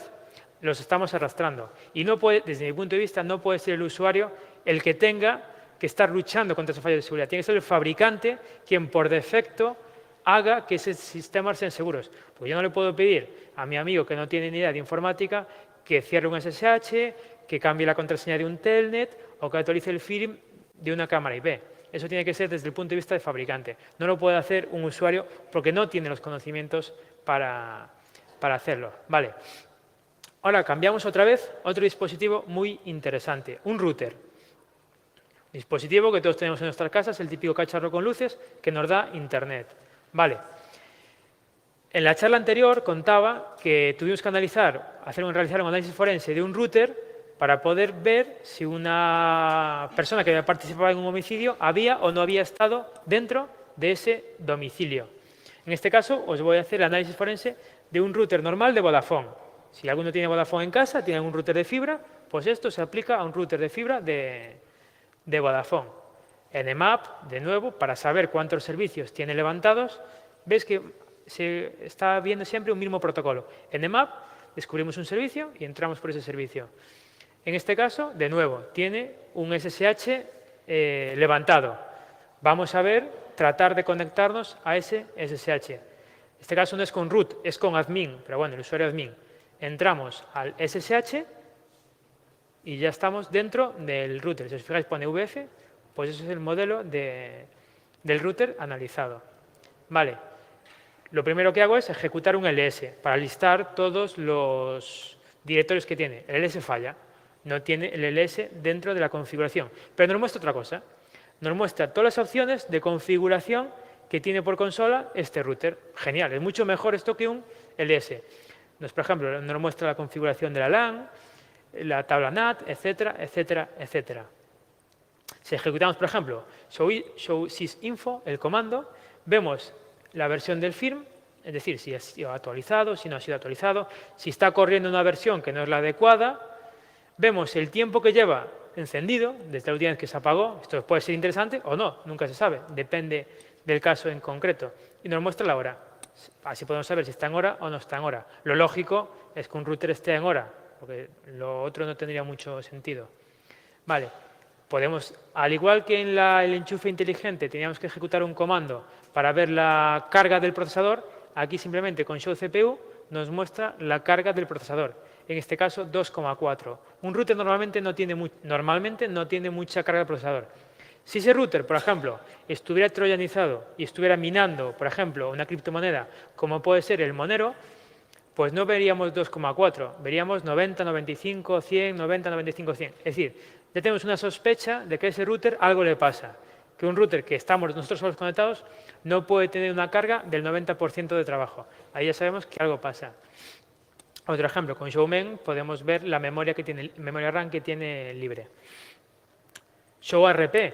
los estamos arrastrando. Y no puede, desde mi punto de vista, no puede ser el usuario el que tenga que estar luchando contra esos fallos de seguridad. Tiene que ser el fabricante quien por defecto haga que esos sistemas sean seguros. Porque yo no le puedo pedir a mi amigo que no tiene ni idea de informática que cierre un SSH, que cambie la contraseña de un telnet o que actualice el firm de una cámara IP. Eso tiene que ser desde el punto de vista del fabricante. No lo puede hacer un usuario porque no tiene los conocimientos para hacerlo. Vale. Ahora cambiamos otra vez otro dispositivo muy interesante, un router. Dispositivo que todos tenemos en nuestras casas, el típico cacharro con luces que nos da Internet. Vale. En la charla anterior contaba que tuvimos que realizar un análisis forense de un router para poder ver si una persona que había participado en un homicidio había o no había estado dentro de ese domicilio. En este caso os voy a hacer el análisis forense de un router normal de Vodafone. Si alguno tiene Vodafone en casa, tiene un router de fibra, pues esto se aplica a un router de fibra de Vodafone. En Nmap, de nuevo, para saber cuántos servicios tiene levantados, ves que se está viendo siempre un mismo protocolo. En Nmap descubrimos un servicio y entramos por ese servicio. En este caso, de nuevo, tiene un SSH levantado. Vamos a tratar de conectarnos a ese SSH. En este caso no es con root, es con admin, pero bueno, el usuario admin. entramos al SSH y ya estamos dentro del router. Si os fijáis pone VF, pues eso es el modelo del router analizado. Vale. Lo primero que hago es ejecutar un ls para listar todos los directorios que tiene. El ls falla, no tiene el ls dentro de la configuración. Pero nos muestra otra cosa. Nos muestra todas las opciones de configuración que tiene por consola este router. Genial, es mucho mejor esto que un ls. Por ejemplo, nos muestra la configuración de la LAN, la tabla NAT, etcétera, etcétera, etcétera. Si ejecutamos, por ejemplo, show sysinfo, el comando, vemos la versión del firm, es decir, si ha sido actualizado, si no ha sido actualizado, si está corriendo una versión que no es la adecuada, vemos el tiempo que lleva encendido, desde la última vez que se apagó, esto puede ser interesante o no, nunca se sabe, depende del caso en concreto, y nos muestra la hora. Así podemos saber si está en hora o no está en hora. Lo lógico es que un router esté en hora, porque lo otro no tendría mucho sentido. Vale, podemos, al igual que en el enchufe inteligente teníamos que ejecutar un comando para ver la carga del procesador, aquí simplemente con show CPU nos muestra la carga del procesador. En este caso 2,4. Un router normalmente no tiene mucha carga del procesador. Si ese router, por ejemplo, estuviera troyanizado y estuviera minando, por ejemplo, una criptomoneda como puede ser el Monero, pues no veríamos 2,4, veríamos 90, 95, 100, 90, 95, 100. Es decir, ya tenemos una sospecha de que a ese router algo le pasa. Que un router que estamos nosotros solos conectados no puede tener una carga del 90% de trabajo. Ahí ya sabemos que algo pasa. Otro ejemplo, con showmain podemos ver la memoria RAM que tiene libre. Show ARP,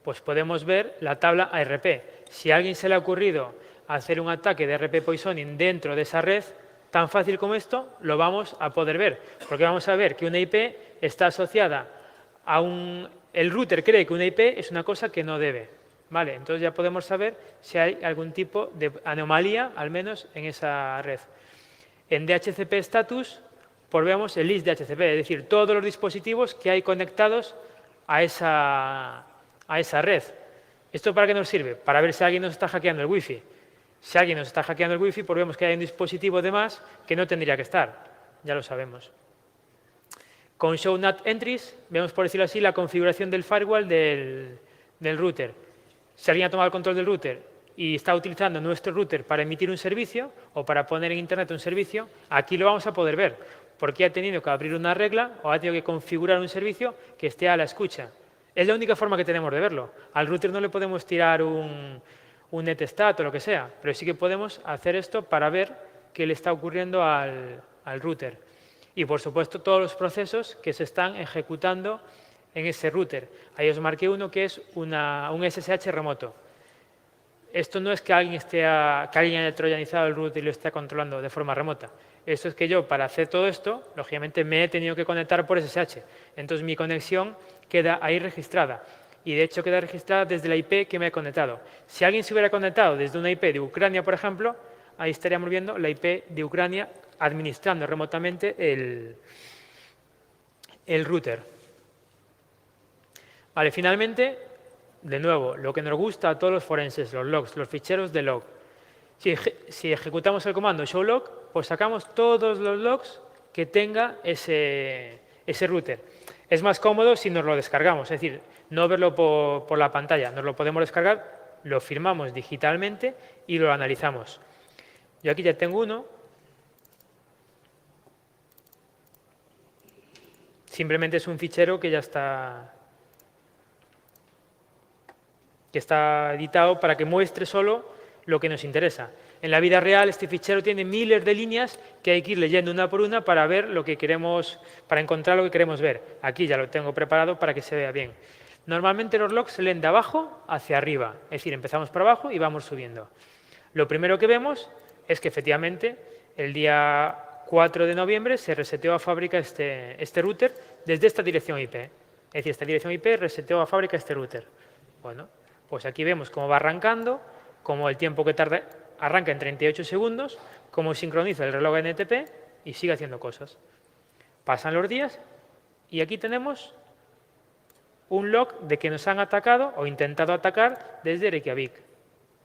pues podemos ver la tabla ARP. Si a alguien se le ha ocurrido hacer un ataque de RP poisoning dentro de esa red, tan fácil como esto, lo vamos a poder ver. Porque vamos a ver que una IP está asociada a el router cree que una IP es una cosa que no debe. ¿Vale? Entonces ya podemos saber si hay algún tipo de anomalía, al menos en esa red. En DHCP status, pues vemos el list DHCP, es decir, todos los dispositivos que hay conectados a esa red. ¿Esto para qué nos sirve? Para ver si alguien nos está hackeando el Wi-Fi. Si alguien nos está hackeando el Wi-Fi, pues vemos que hay un dispositivo de más que no tendría que estar. Ya lo sabemos. Con show NAT entries, vemos, por decirlo así, la configuración del firewall del router. Si alguien ha tomado el control del router y está utilizando nuestro router para emitir un servicio o para poner en Internet un servicio, aquí lo vamos a poder ver, porque ha tenido que abrir una regla o ha tenido que configurar un servicio que esté a la escucha. Es la única forma que tenemos de verlo. Al router no le podemos tirar un netstat o lo que sea, pero sí que podemos hacer esto para ver qué le está ocurriendo al router. Y, por supuesto, todos los procesos que se están ejecutando en ese router. Ahí os marqué uno que es un SSH remoto. Esto no es que alguien haya troyanizado el router y lo esté controlando de forma remota. Esto es que yo, para hacer todo esto, lógicamente me he tenido que conectar por SSH. Entonces, mi conexión queda ahí registrada. Y, de hecho, queda registrada desde la IP que me he conectado. Si alguien se hubiera conectado desde una IP de Ucrania, por ejemplo, ahí estaríamos viendo la IP de Ucrania administrando remotamente el router. Vale, finalmente, de nuevo, lo que nos gusta a todos los forenses, los logs, los ficheros de log. Si ejecutamos el comando show log, pues sacamos todos los logs que tenga ese router. Es más cómodo si nos lo descargamos, es decir, no verlo por la pantalla. Nos lo podemos descargar, lo firmamos digitalmente y lo analizamos. Yo aquí ya tengo uno. Simplemente es un fichero que ya está editado para que muestre solo lo que nos interesa. En la vida real este fichero tiene miles de líneas que hay que ir leyendo una por una para ver lo que queremos, para encontrar lo que queremos ver. Aquí ya lo tengo preparado para que se vea bien. Normalmente los logs se leen de abajo hacia arriba, es decir, empezamos por abajo y vamos subiendo. Lo primero que vemos es que efectivamente el día 4 de noviembre se reseteó a fábrica este router desde esta dirección IP. Es decir, esta dirección IP reseteó a fábrica este router. Bueno, pues aquí vemos cómo va arrancando, cómo el tiempo que tarda arranca en 38 segundos, cómo sincroniza el reloj NTP y sigue haciendo cosas. Pasan los días y aquí tenemos un log de que nos han atacado o intentado atacar desde Reykjavik,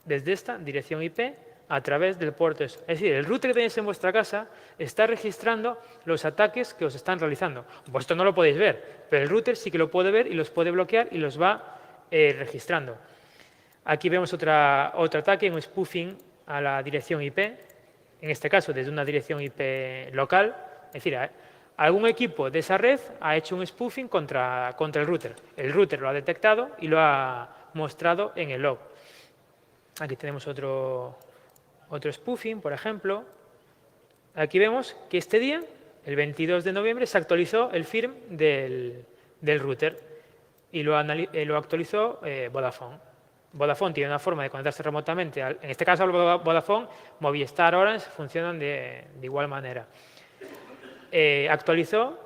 desde esta dirección IP a través del puerto. Es decir, el router que tenéis en vuestra casa está registrando los ataques que os están realizando. Vosotros no lo podéis ver, pero el router sí que lo puede ver y los puede bloquear y los va registrando. Aquí vemos otro ataque, un spoofing a la dirección IP, en este caso desde una dirección IP local. Es decir, algún equipo de esa red ha hecho un spoofing contra el router. El router lo ha detectado y lo ha mostrado en el log. Aquí tenemos otro spoofing, por ejemplo. Aquí vemos que este día, el 22 de noviembre, se actualizó el firm del router y lo actualizó Vodafone. Vodafone tiene una forma de conectarse remotamente. En este caso, Vodafone, Movistar, Orange funcionan de igual manera. Actualizó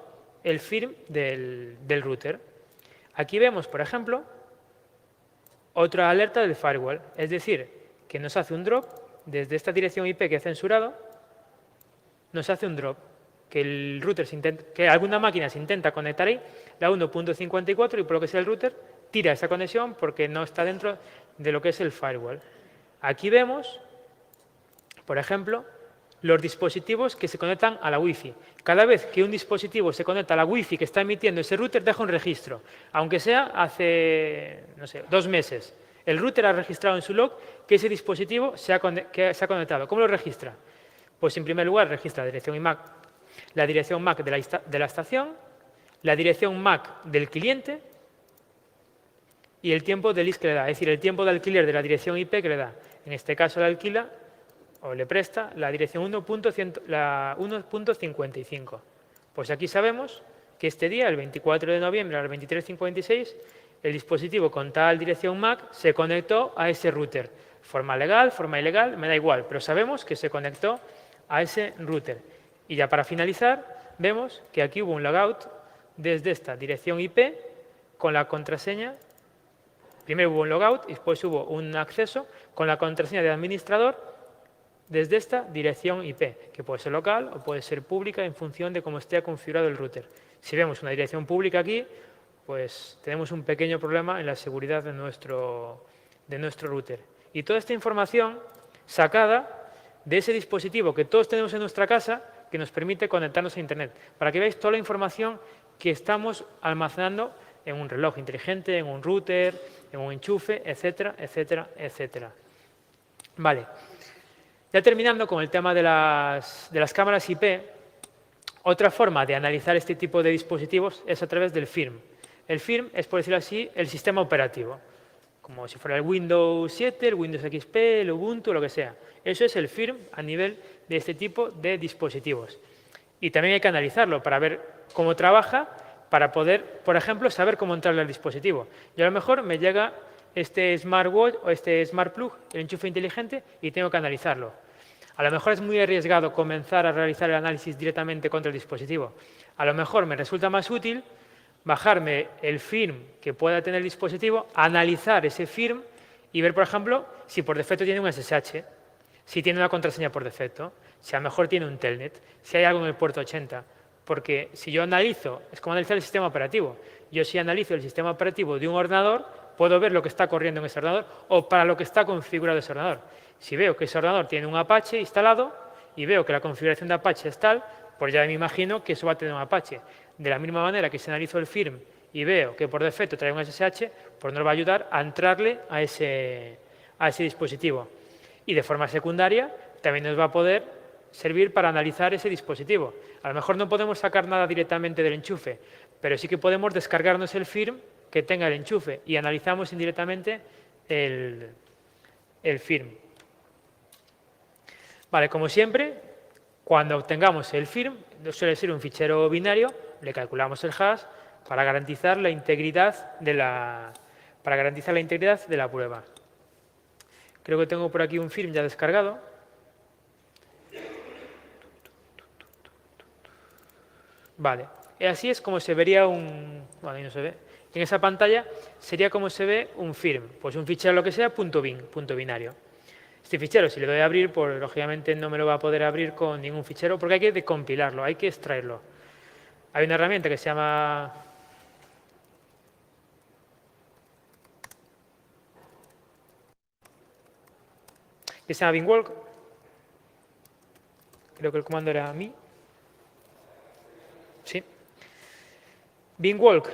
el firm del router. Aquí vemos, por ejemplo, otra alerta del firewall. Es decir, que nos hace un drop desde esta dirección IP que he censurado, nos hace un drop, que el router que alguna máquina se intenta conectar ahí, la 1.54, y por lo que sea el router tira esa conexión porque no está dentro de lo que es el firewall. Aquí vemos, por ejemplo, los dispositivos que se conectan a la Wi-Fi. Cada vez que un dispositivo se conecta a la Wi-Fi que está emitiendo ese router, deja un registro, aunque sea hace, no sé, 2 meses. El router ha registrado en su log que ese dispositivo se ha conectado. ¿Cómo lo registra? Pues en primer lugar registra la dirección MAC, la dirección MAC de la estación, la dirección MAC del cliente y el tiempo de lease que le da, es decir, el tiempo de alquiler de la dirección IP que le da. En este caso le alquila o le presta la dirección 1.55. Pues aquí sabemos que este día, el 24 de noviembre a las 23:56, el dispositivo con tal dirección MAC se conectó a ese router. Forma legal, forma ilegal, me da igual, pero sabemos que se conectó a ese router. Y ya para finalizar, vemos que aquí hubo un logout desde esta dirección IP con la contraseña. Primero hubo un logout y después hubo un acceso con la contraseña de administrador desde esta dirección IP, que puede ser local o puede ser pública en función de cómo esté configurado el router. Si vemos una dirección pública aquí, pues tenemos un pequeño problema en la seguridad de nuestro router. Y toda esta información sacada de ese dispositivo que todos tenemos en nuestra casa, que nos permite conectarnos a Internet, para que veáis toda la información que estamos almacenando en un reloj inteligente, en un router, en un enchufe, etcétera, etcétera, etcétera. Vale. Ya terminando con el tema de las cámaras IP, otra forma de analizar este tipo de dispositivos es a través del firm. El firm es, por decirlo así, el sistema operativo, como si fuera el Windows 7, el Windows XP, el Ubuntu, lo que sea. Eso es el firm a nivel de este tipo de dispositivos. Y también hay que analizarlo para ver cómo trabaja, para poder, por ejemplo, saber cómo entrarle al dispositivo. Y a lo mejor me llega este smartwatch o este smart plug, el enchufe inteligente, y tengo que analizarlo. A lo mejor es muy arriesgado comenzar a realizar el análisis directamente contra el dispositivo. A lo mejor me resulta más útil bajarme el firm que pueda tener el dispositivo, analizar ese firm y ver, por ejemplo, si por defecto tiene un SSH, si tiene una contraseña por defecto, si a lo mejor tiene un telnet, si hay algo en el puerto 80. Porque si yo analizo, es como analizar el sistema operativo. Yo si analizo el sistema operativo de un ordenador, puedo ver lo que está corriendo en ese ordenador o para lo que está configurado ese ordenador. Si veo que ese ordenador tiene un Apache instalado y veo que la configuración de Apache es tal, pues ya me imagino que eso va a tener un Apache. De la misma manera que si analizo el firm y veo que por defecto trae un SSH, pues nos va a ayudar a entrarle a ese dispositivo. Y de forma secundaria también nos va a poder servir para analizar ese dispositivo. A lo mejor no podemos sacar nada directamente del enchufe, pero sí que podemos descargarnos el firm que tenga el enchufe y analizamos indirectamente el firm. Vale, como siempre, cuando obtengamos el firm, suele ser un fichero binario, le calculamos el hash para garantizar la integridad de la prueba. Creo que tengo por aquí un firm ya descargado. Vale, y así es como se vería un... Bueno, ahí no se ve. En esa pantalla sería como se ve un firm, pues un fichero lo que sea, .bin, punto binario. Este fichero, si le doy a abrir, pues lógicamente no me lo va a poder abrir con ningún fichero porque hay que decompilarlo, hay que extraerlo. Hay una herramienta que se llama... que se llama binwalk. Creo que el comando era mi. Sí. Binwalk,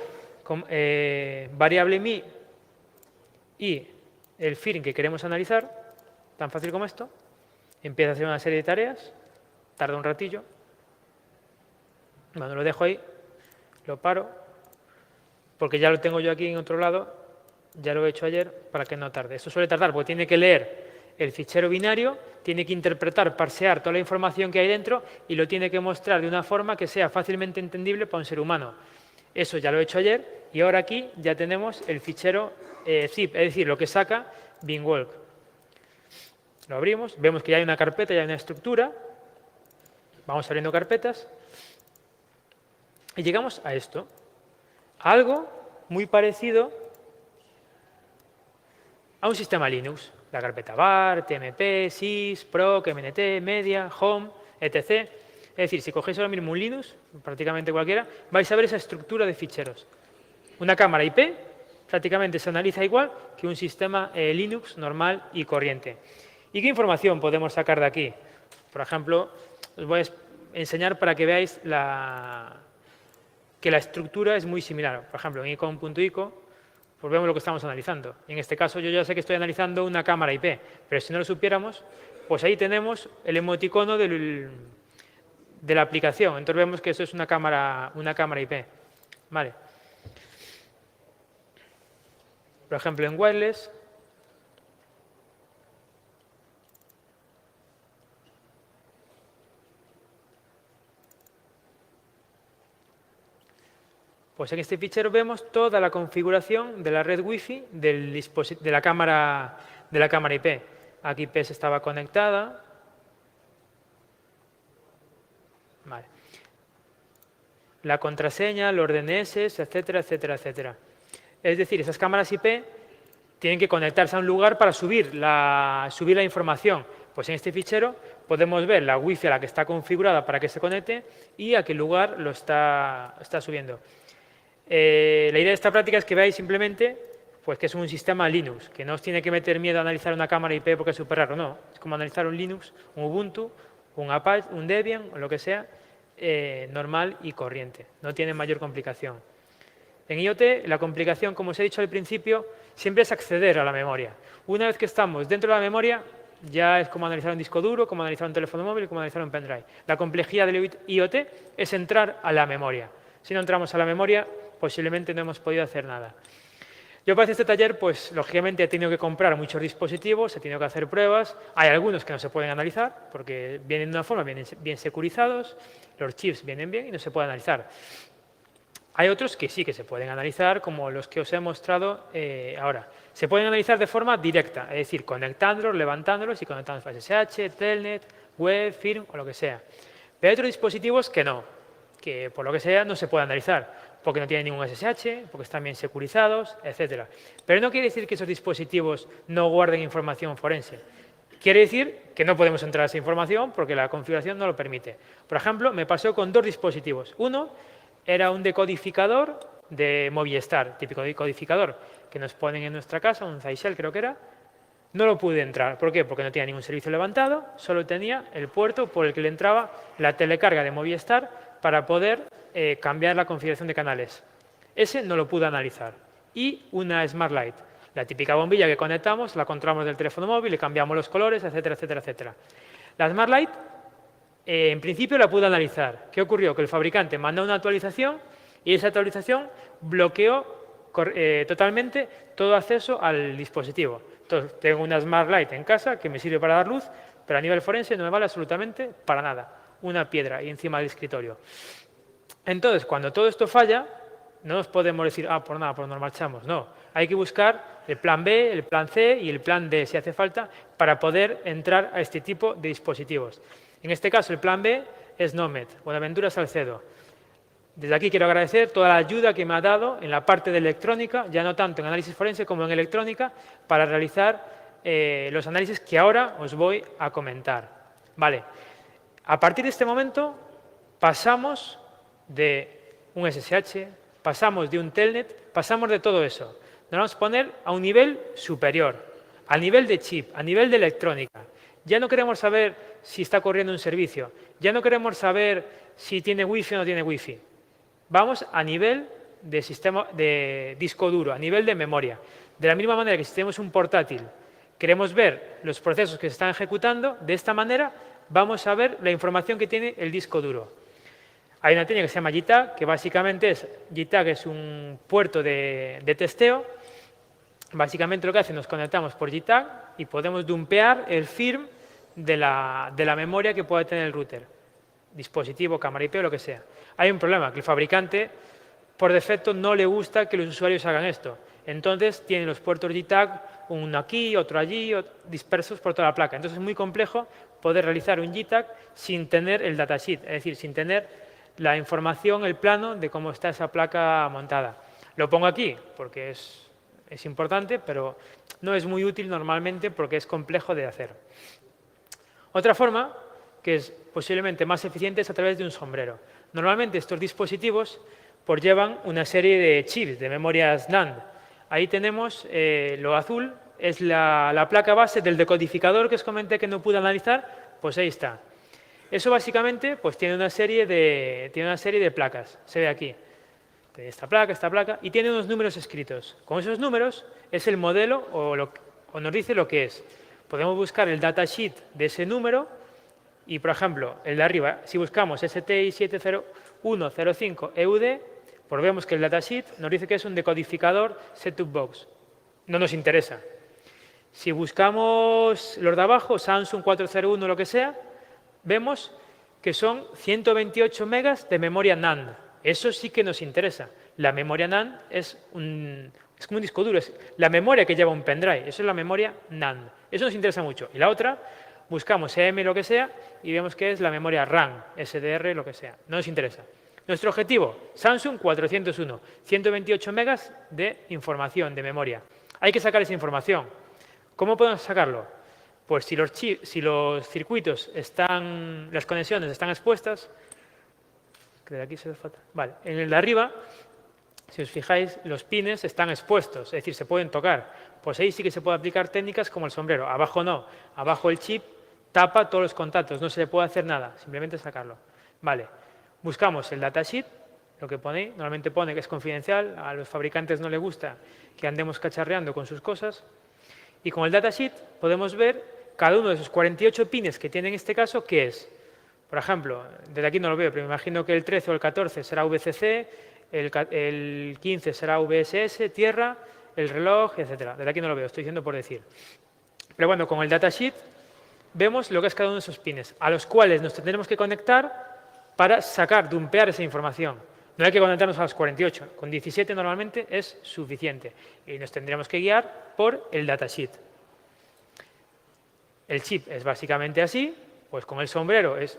variable mi y el firm que queremos analizar, tan fácil como esto. Empieza a hacer una serie de tareas, tarda un ratillo. Cuando lo dejo ahí, lo paro, porque ya lo tengo yo aquí en otro lado, ya lo he hecho ayer para que no tarde. Esto suele tardar porque tiene que leer el fichero binario, tiene que interpretar, parsear toda la información que hay dentro y lo tiene que mostrar de una forma que sea fácilmente entendible para un ser humano. Eso ya lo he hecho ayer y ahora aquí ya tenemos el fichero zip, es decir, lo que saca binwalk. Lo abrimos, vemos que ya hay una carpeta, ya hay una estructura. Vamos abriendo carpetas y llegamos a esto. Algo muy parecido a un sistema Linux. La carpeta var, tmp, sys, proc, mnt, media, home, etc. Es decir, si cogéis ahora mismo un Linux, prácticamente cualquiera, vais a ver esa estructura de ficheros. Una cámara IP prácticamente se analiza igual que un sistema Linux normal y corriente. ¿Y qué información podemos sacar de aquí? Por ejemplo, os voy a enseñar para que veáis que la estructura es muy similar. Por ejemplo, en icon.ico, pues vemos lo que estamos analizando. En este caso, yo ya sé que estoy analizando una cámara IP, pero si no lo supiéramos, pues ahí tenemos el emoticono de la aplicación. Entonces vemos que eso es una cámara IP. Vale. Por ejemplo, en wireless, pues en este fichero vemos toda la configuración de la red Wi-Fi de la cámara IP. Aquí IP estaba conectada. Vale. La contraseña, los DNS, etcétera, etcétera, etcétera. Es decir, esas cámaras IP tienen que conectarse a un lugar para subir la información. Pues en este fichero podemos ver la Wi-Fi a la que está configurada para que se conecte y a qué lugar lo está subiendo. La idea de esta práctica es que veáis simplemente pues, que es un sistema Linux, que no os tiene que meter miedo a analizar una cámara IP porque es súper raro, no. Es como analizar un Linux, un Ubuntu, un Apache, un Debian o lo que sea, normal y corriente. No tiene mayor complicación. En IoT, la complicación, como os he dicho al principio, siempre es acceder a la memoria. Una vez que estamos dentro de la memoria, ya es como analizar un disco duro, como analizar un teléfono móvil, como analizar un pendrive. La complejidad del IoT es entrar a la memoria. Si no entramos a la memoria, posiblemente no hemos podido hacer nada. Yo para hacer este taller, pues lógicamente he tenido que comprar muchos dispositivos, he tenido que hacer pruebas. Hay algunos que no se pueden analizar porque vienen de una forma bien securizados, los chips vienen bien y no se pueden analizar. Hay otros que sí que se pueden analizar, como los que os he mostrado ahora. Se pueden analizar de forma directa, es decir, conectándolos, levantándolos y conectándolos a SSH, Telnet, web, firm o lo que sea. Pero hay otros dispositivos que no, que por lo que sea no se pueden analizar, porque no tienen ningún SSH, porque están bien securizados, etc. Pero no quiere decir que esos dispositivos no guarden información forense. Quiere decir que no podemos entrar a esa información porque la configuración no lo permite. Por ejemplo, me pasó con dos dispositivos. Uno era un decodificador de Movistar, típico decodificador que nos ponen en nuestra casa, un Zyxel creo que era. No lo pude entrar. ¿Por qué? Porque no tenía ningún servicio levantado, solo tenía el puerto por el que le entraba la telecarga de Movistar para poder cambiar la configuración de canales. Ese no lo pude analizar. Y una Smart Light, la típica bombilla que conectamos, la controlamos del teléfono móvil, le cambiamos los colores, etcétera, etcétera, etcétera. La Smart Light, en principio la pude analizar. ¿Qué ocurrió? Que el fabricante mandó una actualización y esa actualización bloqueó totalmente todo acceso al dispositivo. Entonces, tengo una Smart Light en casa que me sirve para dar luz, pero a nivel forense no me vale absolutamente para nada. Una piedra y encima del escritorio. Entonces, cuando todo esto falla, no nos podemos decir, por nada, pues nos marchamos. No, hay que buscar el plan B, el plan C y el plan D, si hace falta, para poder entrar a este tipo de dispositivos. En este caso, el plan B es Nomad, Buenaventura Salcedo. Desde aquí quiero agradecer toda la ayuda que me ha dado en la parte de electrónica, ya no tanto en análisis forense como en electrónica, para realizar los análisis que ahora os voy a comentar. Vale. A partir de este momento pasamos de un SSH, pasamos de un Telnet, pasamos de todo eso. Nos vamos a poner a un nivel superior, a nivel de chip, a nivel de electrónica. Ya no queremos saber si está corriendo un servicio. Ya no queremos saber si tiene wifi o no tiene wifi. Vamos a nivel de sistema de disco duro, a nivel de memoria. De la misma manera que si tenemos un portátil, queremos ver los procesos que se están ejecutando, de esta manera vamos a ver la información que tiene el disco duro. Hay una técnica que se llama JTAG, que básicamente JTAG es un puerto de testeo. Básicamente lo que hace, nos conectamos por JTAG y podemos dumpear el firm de la memoria que pueda tener el router. Dispositivo, cámara IP o lo que sea. Hay un problema, que el fabricante por defecto no le gusta que los usuarios hagan esto. Entonces tienen los puertos JTAG, uno aquí, otro allí, dispersos por toda la placa. Entonces es muy complejo poder realizar un JTAG sin tener el datasheet, es decir, sin tener la información, el plano de cómo está esa placa montada. Lo pongo aquí porque es importante, pero no es muy útil normalmente porque es complejo de hacer. Otra forma, que es posiblemente más eficiente, es a través de un sombrero. Normalmente estos dispositivos pues, llevan una serie de chips, de memorias NAND. Ahí tenemos lo azul, es la placa base del decodificador que os comenté que no pude analizar, pues ahí está. Eso básicamente pues, tiene una serie de placas, se ve aquí. Esta placa, y tiene unos números escritos. Con esos números es el modelo o nos dice lo que es. Podemos buscar el datasheet de ese número y, por ejemplo, el de arriba, si buscamos STI 70105 EUD, pues vemos que el datasheet nos dice que es un decodificador set-top box. No nos interesa. Si buscamos los de abajo, Samsung 401, lo que sea, vemos que son 128 megas de memoria NAND. Eso sí que nos interesa. La memoria NAND es como un disco duro, es la memoria que lleva un pendrive. Eso es la memoria NAND. Eso nos interesa mucho. Y la otra, buscamos EM lo que sea y vemos que es la memoria RAM, SDR, lo que sea. No nos interesa. Nuestro objetivo, Samsung 401, 128 megas de información, de memoria. Hay que sacar esa información. ¿Cómo podemos sacarlo? Pues si los circuitos las conexiones están expuestas, que de aquí se ve fatal. Vale, en el de arriba, si os fijáis, los pines están expuestos, es decir, se pueden tocar. Pues ahí sí que se puede aplicar técnicas como el sombrero. Abajo no. Abajo el chip tapa todos los contactos, no se le puede hacer nada, simplemente sacarlo. Vale, buscamos el datasheet, lo que pone, normalmente pone que es confidencial, a los fabricantes no les gusta que andemos cacharreando con sus cosas. Y con el datasheet podemos ver cada uno de esos 48 pines que tiene en este caso, ¿qué es? Por ejemplo, desde aquí no lo veo, pero me imagino que el 13 o el 14 será VCC, el 15 será VSS, tierra, el reloj, etc. Desde aquí no lo veo, estoy diciendo por decir. Pero bueno, con el datasheet vemos lo que es cada uno de esos pines, a los cuales nos tendremos que conectar para dumpear esa información. No hay que conectarnos a los 48, con 17 normalmente es suficiente. Y nos tendremos que guiar por el datasheet. El chip es básicamente así, pues con el sombrero es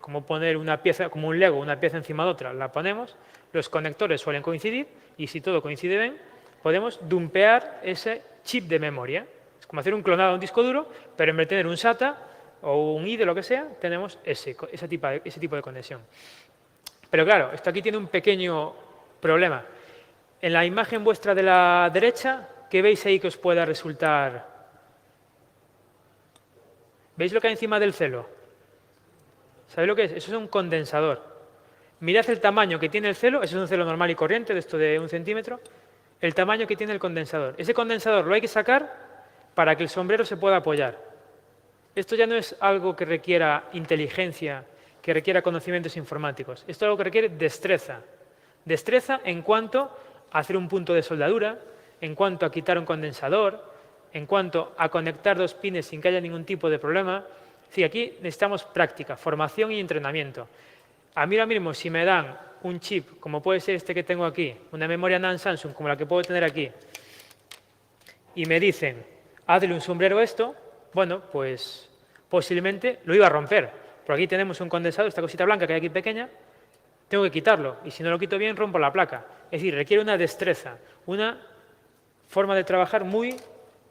como poner una pieza, como un Lego, una pieza encima de otra, la ponemos, los conectores suelen coincidir y si todo coincide bien, podemos dumpear ese chip de memoria. Es como hacer un clonado a un disco duro, pero en vez de tener un SATA o un IDE, lo que sea, tenemos ese tipo de conexión. Pero claro, esto aquí tiene un pequeño problema. En la imagen vuestra de la derecha, ¿qué veis ahí que os pueda resultar? ¿Veis lo que hay encima del celo? ¿Sabéis lo que es? Eso es un condensador. Mirad el tamaño que tiene el celo, eso es un celo normal y corriente, de esto de 1 centímetro, el tamaño que tiene el condensador. Ese condensador lo hay que sacar para que el sombrero se pueda apoyar. Esto ya no es algo que requiera inteligencia, que requiera conocimientos informáticos. Esto es algo que requiere destreza. Destreza en cuanto a hacer un punto de soldadura, en cuanto a quitar un condensador, en cuanto a conectar dos pines sin que haya ningún tipo de problema. Sí, aquí necesitamos práctica, formación y entrenamiento. A mí ahora mismo, si me dan un chip, como puede ser este que tengo aquí, una memoria NAND Samsung, como la que puedo tener aquí, y me dicen, hazle un sombrero a esto, bueno, pues posiblemente lo iba a romper. Por aquí tenemos un condensador, esta cosita blanca que hay aquí pequeña, tengo que quitarlo, y si no lo quito bien, rompo la placa. Es decir, requiere una destreza, una forma de trabajar muy,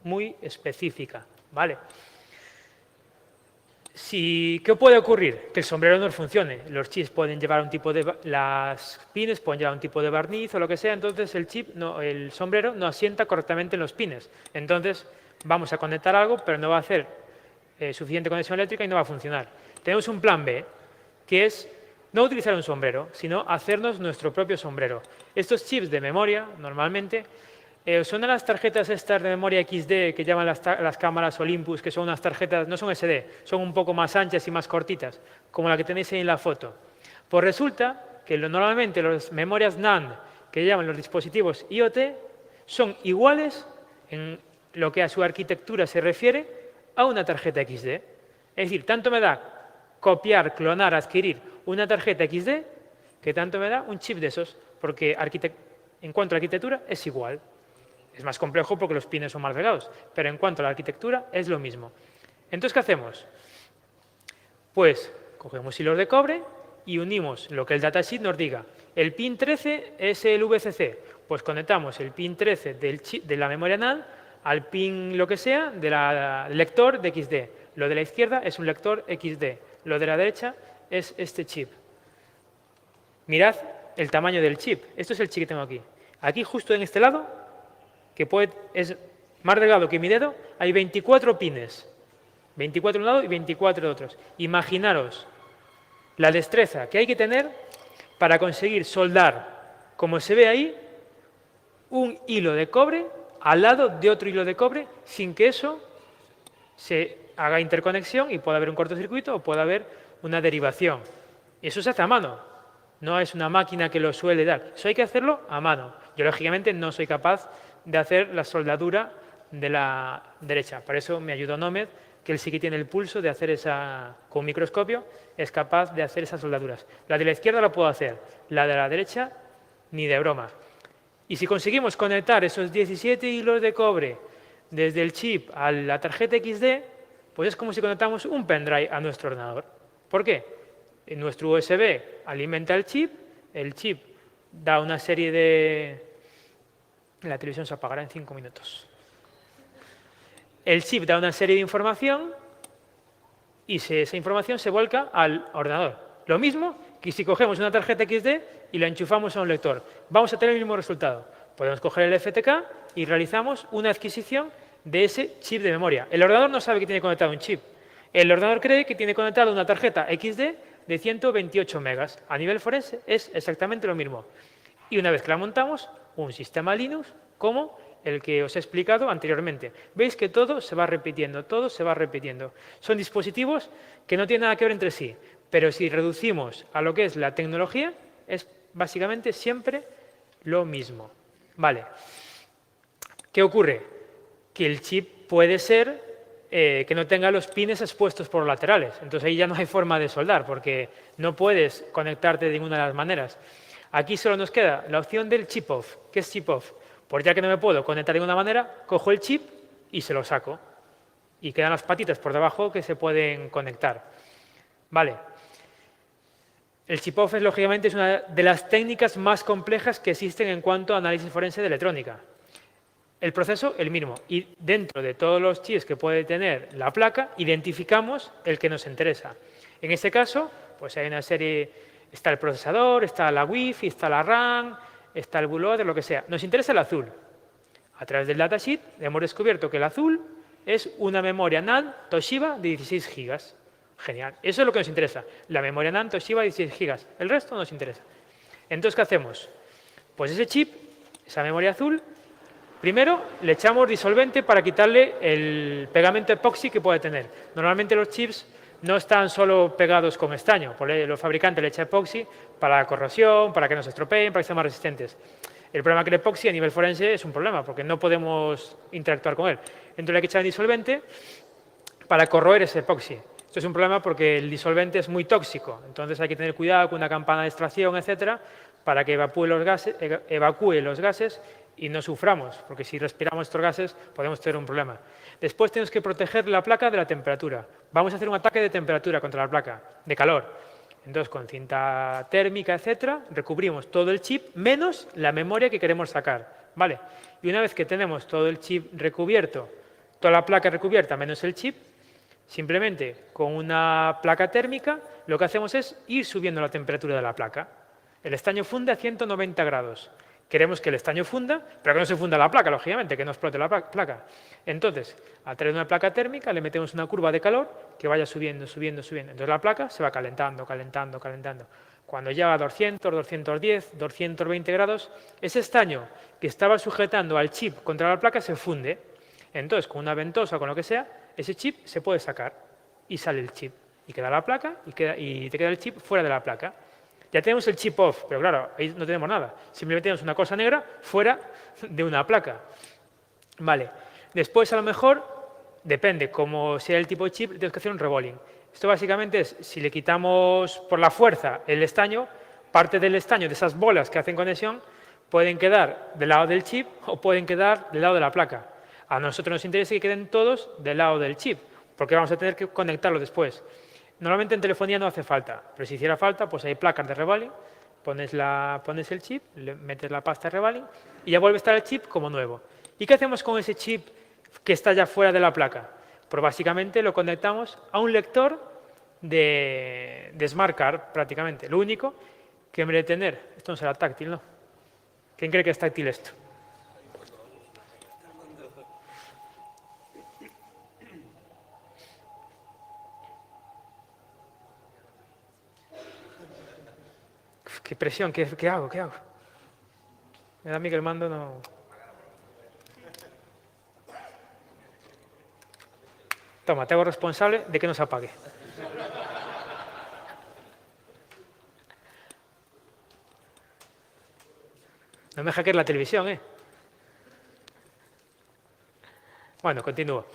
muy específica, ¿vale? ¿Qué puede ocurrir? Que el sombrero no funcione. Los chips pueden llevar las pines pueden llevar un tipo de barniz o lo que sea, entonces el sombrero no asienta correctamente en los pines. Entonces vamos a conectar algo, pero no va a hacer suficiente conexión eléctrica y no va a funcionar. Tenemos un plan B, que es no utilizar un sombrero, sino hacernos nuestro propio sombrero. Estos chips de memoria, normalmente, son las tarjetas estas de memoria XD que llaman las cámaras Olympus, que son unas tarjetas, no son SD, son un poco más anchas y más cortitas, como la que tenéis ahí en la foto. Pues resulta que normalmente las memorias NAND que llaman los dispositivos IoT son iguales en lo que a su arquitectura se refiere a una tarjeta XD. Es decir, tanto me da copiar, clonar, adquirir una tarjeta XD que tanto me da un chip de esos, porque en cuanto a arquitectura es igual. Es más complejo porque los pines son más delgados, pero en cuanto a la arquitectura es lo mismo. Entonces, ¿qué hacemos? Pues cogemos hilos de cobre y unimos lo que el datasheet nos diga. El pin 13 es el VCC, pues conectamos el pin 13 de la memoria NAND al pin lo que sea del lector de XD. Lo de la izquierda es un lector XD, lo de la derecha es este chip. Mirad el tamaño del chip. Esto es el chip que tengo aquí. Aquí justo en este lado, que es más delgado que mi dedo, hay 24 pines. 24 de un lado y 24 de otros. Imaginaros la destreza que hay que tener para conseguir soldar, como se ve ahí, un hilo de cobre al lado de otro hilo de cobre sin que eso se haga interconexión y pueda haber un cortocircuito o pueda haber una derivación. Eso se hace a mano, no es una máquina que lo suele dar. Eso hay que hacerlo a mano. Yo, lógicamente, no soy capaz de hacer la soldadura de la derecha. Para eso me ayudó Nómed, que él sí que tiene el pulso de hacer esa, con un microscopio, es capaz de hacer esas soldaduras. La de la izquierda la puedo hacer, la de la derecha ni de broma. Y si conseguimos conectar esos 17 hilos de cobre desde el chip a la tarjeta XD, pues es como si conectamos un pendrive a nuestro ordenador. ¿Por qué? En nuestro USB alimenta el chip da una serie de... La televisión se apagará en 5 minutos. El chip da una serie de información y esa información se vuelca al ordenador. Lo mismo que si cogemos una tarjeta XD y la enchufamos a un lector. Vamos a tener el mismo resultado. Podemos coger el FTK y realizamos una adquisición de ese chip de memoria. El ordenador no sabe que tiene conectado un chip. El ordenador cree que tiene conectado una tarjeta XD de 128 megas. A nivel forense es exactamente lo mismo. Y una vez que la montamos, un sistema Linux como el que os he explicado anteriormente. Veis que todo se va repitiendo, todo se va repitiendo. Son dispositivos que no tienen nada que ver entre sí, pero si reducimos a lo que es la tecnología, es básicamente siempre lo mismo. Vale. ¿Qué ocurre? Que el chip puede ser que no tenga los pines expuestos por los laterales. Entonces ahí ya no hay forma de soldar, porque no puedes conectarte de ninguna de las maneras. Aquí solo nos queda la opción del chip off. ¿Qué es chip off? Pues ya que no me puedo conectar de ninguna manera, cojo el chip y se lo saco. Y quedan las patitas por debajo que se pueden conectar. Vale. El chip off, lógicamente, es una de las técnicas más complejas que existen en cuanto a análisis forense de electrónica. El proceso, el mismo. Y dentro de todos los chips que puede tener la placa, identificamos el que nos interesa. En este caso, pues hay una serie, está el procesador, está la Wi-Fi, está la RAM, está el bootloader, lo que sea. Nos interesa el azul. A través del datasheet hemos descubierto que el azul es una memoria NAND Toshiba de 16 gigas. Genial. Eso es lo que nos interesa. La memoria NAND Toshiba de 16 gigas. El resto no nos interesa. Entonces, ¿qué hacemos? Pues ese chip, esa memoria azul, primero le echamos disolvente para quitarle el pegamento epoxi que puede tener. Normalmente los chips no están solo pegados con estaño. Los fabricantes le echan epoxi para la corrosión, para que no se estropeen, para que sean más resistentes. El problema es que el epoxi a nivel forense es un problema, porque no podemos interactuar con él. Entonces hay que echar disolvente para corroer ese epoxi. Esto es un problema porque el disolvente es muy tóxico. Entonces hay que tener cuidado con una campana de extracción, etcétera, para que evacúe los gases y no suframos, porque si respiramos estos gases podemos tener un problema. Después tenemos que proteger la placa de la temperatura. Vamos a hacer un ataque de temperatura contra la placa, de calor. Entonces, con cinta térmica, etcétera, recubrimos todo el chip menos la memoria que queremos sacar. ¿Vale? Y una vez que tenemos todo el chip recubierto, toda la placa recubierta menos el chip, simplemente con una placa térmica lo que hacemos es ir subiendo la temperatura de la placa. El estaño funde a 190 grados. Queremos que el estaño funda, pero que no se funda la placa, lógicamente, que no explote la placa. Entonces, a través de una placa térmica le metemos una curva de calor que vaya subiendo, subiendo, subiendo. Entonces la placa se va calentando, calentando, calentando. Cuando llega a 200, 210, 220 grados, ese estaño que estaba sujetando al chip contra la placa se funde. Entonces, con una ventosa o con lo que sea, ese chip se puede sacar y sale el chip. Y queda la placa y te queda el chip fuera de la placa. Ya tenemos el chip off, pero claro, ahí no tenemos nada. Simplemente tenemos una cosa negra fuera de una placa. Vale. Después, a lo mejor, depende cómo sea el tipo de chip, tenemos que hacer un rebolling. Esto básicamente es, si le quitamos por la fuerza el estaño, parte del estaño de esas bolas que hacen conexión pueden quedar del lado del chip o pueden quedar del lado de la placa. A nosotros nos interesa que queden todos del lado del chip, porque vamos a tener que conectarlo después. Normalmente en telefonía no hace falta, pero si hiciera falta, pues hay placas de reballing, pones el chip, le metes la pasta de reballing y ya vuelve a estar el chip como nuevo. ¿Y qué hacemos con ese chip que está ya fuera de la placa? Pues básicamente lo conectamos a un lector de Smart Card, prácticamente. Lo único que en vez de tener, esto no será táctil, ¿no? ¿Quién cree que es táctil esto? Qué presión, ¿qué hago? ¿Qué hago? Me da a mí que el mando no... Toma, te hago responsable de que no se apague. No me hackees la televisión, ¿eh? Bueno, continúo.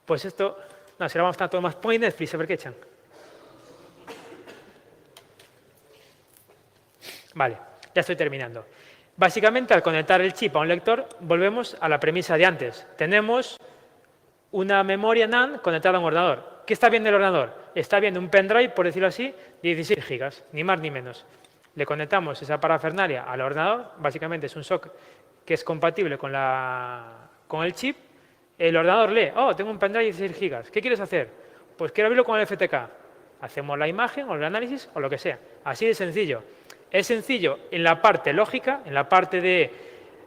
Pues esto... No, si ahora vamos a estar todo más... Pon Netflix, a ver qué echan. Vale, ya estoy terminando. Básicamente, al conectar el chip a un lector, volvemos a la premisa de antes. Tenemos una memoria NAND conectada a un ordenador. ¿Qué está viendo el ordenador? Está viendo un pendrive, por decirlo así, de 16 gigas, ni más ni menos. Le conectamos esa parafernalia al ordenador, básicamente es un SOC que es compatible con el chip. El ordenador lee, oh, tengo un pendrive de 16 gigas, ¿qué quieres hacer? Pues quiero abrirlo con el FTK. Hacemos la imagen o el análisis o lo que sea. Así de sencillo. Es sencillo en la parte lógica, en la parte de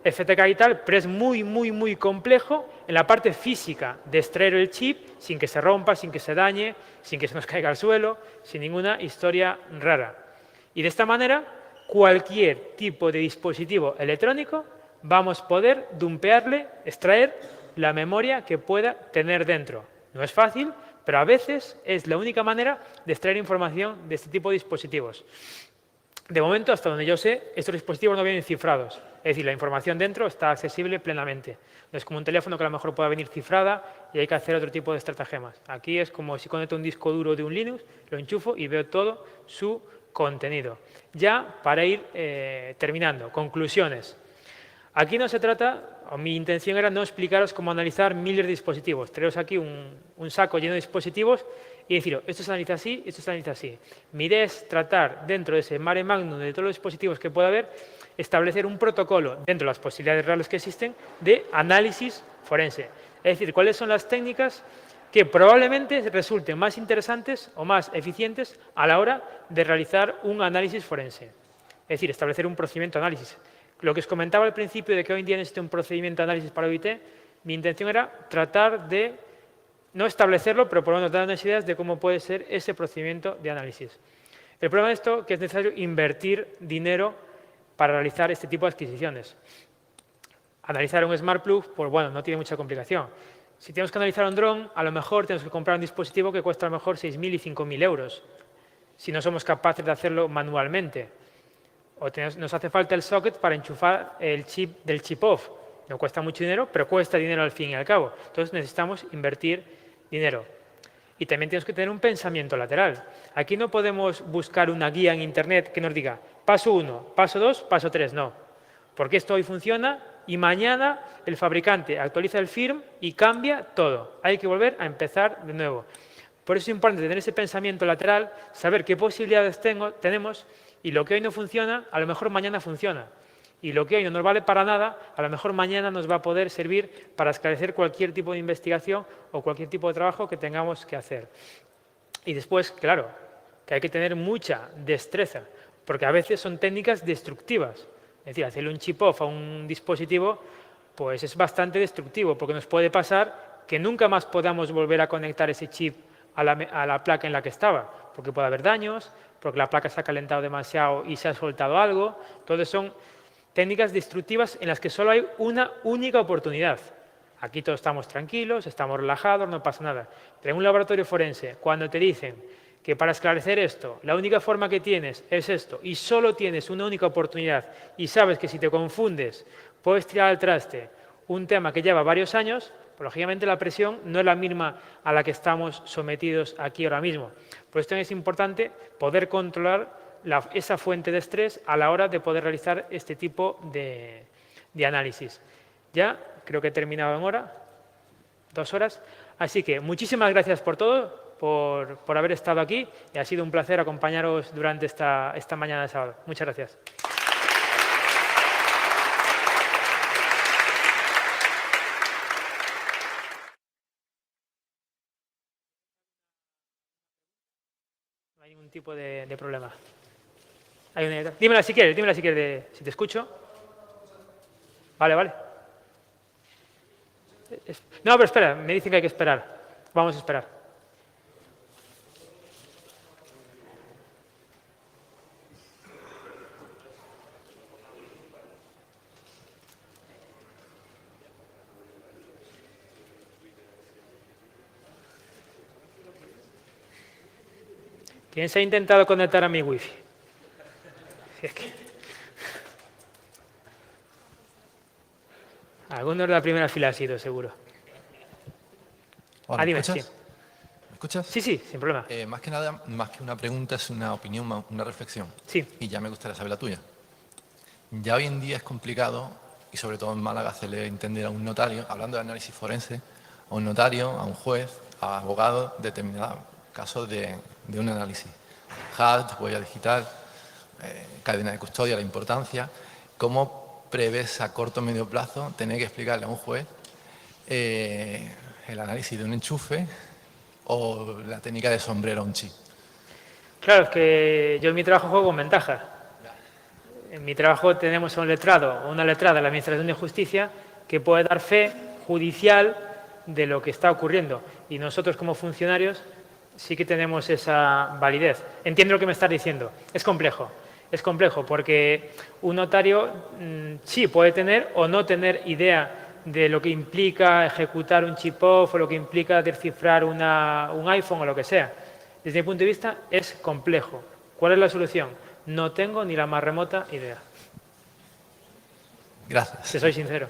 FTK y tal, pero es muy, muy, muy complejo en la parte física de extraer el chip sin que se rompa, sin que se dañe, sin que se nos caiga al suelo, sin ninguna historia rara. Y de esta manera, cualquier tipo de dispositivo electrónico vamos a poder dumpearle, extraer la memoria que pueda tener dentro. No es fácil, pero a veces es la única manera de extraer información de este tipo de dispositivos. De momento, hasta donde yo sé, estos dispositivos no vienen cifrados. Es decir, la información dentro está accesible plenamente. No es como un teléfono que a lo mejor pueda venir cifrada y hay que hacer otro tipo de estratagemas. Aquí es como si conecto un disco duro de un Linux, lo enchufo y veo todo su contenido. Ya para ir terminando, conclusiones. Aquí no se trata, o mi intención era no explicaros cómo analizar miles de dispositivos. Traeros aquí un saco lleno de dispositivos y deciros, esto se analiza así, esto se analiza así. Mi idea es tratar, dentro de ese mare magnum de todos los dispositivos que pueda haber, establecer un protocolo, dentro de las posibilidades reales que existen, de análisis forense. Es decir, cuáles son las técnicas que probablemente resulten más interesantes o más eficientes a la hora de realizar un análisis forense. Es decir, establecer un procedimiento de análisis. Lo que os comentaba al principio de que hoy en día existe un procedimiento de análisis para OIT, mi intención era tratar de no establecerlo, pero por lo menos dar unas ideas de cómo puede ser ese procedimiento de análisis. El problema de esto es que es necesario invertir dinero para realizar este tipo de adquisiciones. Analizar un Smart Plug, pues bueno, no tiene mucha complicación. Si tenemos que analizar un dron, a lo mejor tenemos que comprar un dispositivo que cuesta a lo mejor 6.000 y 5.000 euros, si no somos capaces de hacerlo manualmente. O nos hace falta el socket para enchufar el chip del chip off. No cuesta mucho dinero, pero cuesta dinero al fin y al cabo. Entonces necesitamos invertir dinero. Y también tenemos que tener un pensamiento lateral. Aquí no podemos buscar una guía en Internet que nos diga paso 1, paso 2, paso 3. No. Porque esto hoy funciona y mañana el fabricante actualiza el firm y cambia todo. Hay que volver a empezar de nuevo. Por eso es importante tener ese pensamiento lateral, saber qué posibilidades tenemos y lo que hoy no funciona, a lo mejor mañana funciona. Y lo que hoy no nos vale para nada, a lo mejor mañana nos va a poder servir para esclarecer cualquier tipo de investigación o cualquier tipo de trabajo que tengamos que hacer. Y después, claro, que hay que tener mucha destreza, porque a veces son técnicas destructivas. Es decir, hacerle un chip-off a un dispositivo pues es bastante destructivo, porque nos puede pasar que nunca más podamos volver a conectar ese chip a la placa en la que estaba, porque puede haber daños, porque la placa se ha calentado demasiado y se ha soltado algo. Entonces son técnicas destructivas en las que solo hay una única oportunidad. Aquí todos estamos tranquilos, estamos relajados, no pasa nada. Pero en un laboratorio forense, cuando te dicen que para esclarecer esto, la única forma que tienes es esto, y solo tienes una única oportunidad, y sabes que si te confundes puedes tirar al traste un tema que lleva varios años, pues, lógicamente la presión no es la misma a la que estamos sometidos aquí ahora mismo. Por esto es importante poder controlar esa fuente de estrés a la hora de poder realizar este tipo de análisis. Ya creo que he terminado en hora, 2 horas. Así que muchísimas gracias por todo, por haber estado aquí, y ha sido un placer acompañaros durante esta mañana de sábado. Muchas gracias. No hay ningún tipo de problema. Dímela si quieres, si te escucho. Vale. No, pero espera, me dicen que hay que esperar. Vamos a esperar. ¿Quién se ha intentado conectar a mi wifi? Si es que... Algunos de la primera fila ha sido, seguro. Hola, Dime, ¿me escuchas? sí. ¿Me escuchas? Sí, sin problema. Más que nada, más que una pregunta, es una opinión, una reflexión. Sí. Y ya me gustaría saber la tuya. Ya hoy en día es complicado, y sobre todo en Málaga, hacerle entender a un notario, hablando de análisis forense, a un notario, a un juez, a abogados, determinados casos de un análisis. HAT, huella digital, cadena de custodia, la importancia. ¿Cómo prevés a corto o medio plazo tener que explicarle a un juez el análisis de un enchufe o la técnica de sombrero a un chip? Claro, es que yo en mi trabajo juego con ventaja. En mi trabajo tenemos a un letrado o una letrada de la Administración de Justicia que puede dar fe judicial de lo que está ocurriendo. Y nosotros como funcionarios sí que tenemos esa validez. Entiendo lo que me estás diciendo. Es complejo porque un notario sí puede tener o no tener idea de lo que implica ejecutar un chip-off o lo que implica descifrar un iPhone o lo que sea. Desde mi punto de vista es complejo. ¿Cuál es la solución? No tengo ni la más remota idea. Gracias. Si soy sincero.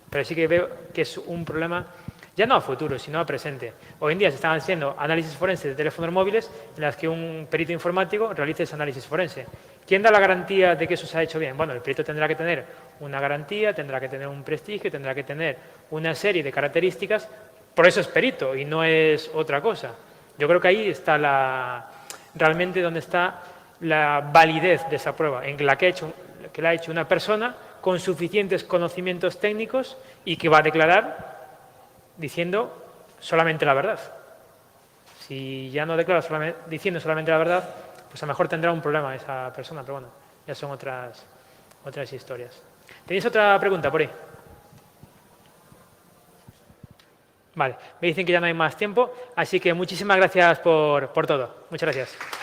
Pero sí que veo que es un problema, ya no a futuro, sino a presente. Hoy en día se están haciendo análisis forenses de teléfonos móviles en las que un perito informático realiza ese análisis forense. ¿Quién da la garantía de que eso se ha hecho bien? Bueno, el perito tendrá que tener una garantía, tendrá que tener un prestigio, tendrá que tener una serie de características. Por eso es perito y no es otra cosa. Yo creo que ahí está realmente donde está la validez de esa prueba, en la que la ha hecho una persona con suficientes conocimientos técnicos y que va a declarar diciendo solamente la verdad. Si ya no declara diciendo solamente la verdad, pues a lo mejor tendrá un problema esa persona, pero bueno, ya son otras historias. ¿Tenéis otra pregunta por ahí? Vale, me dicen que ya no hay más tiempo, así que muchísimas gracias por todo. Muchas gracias.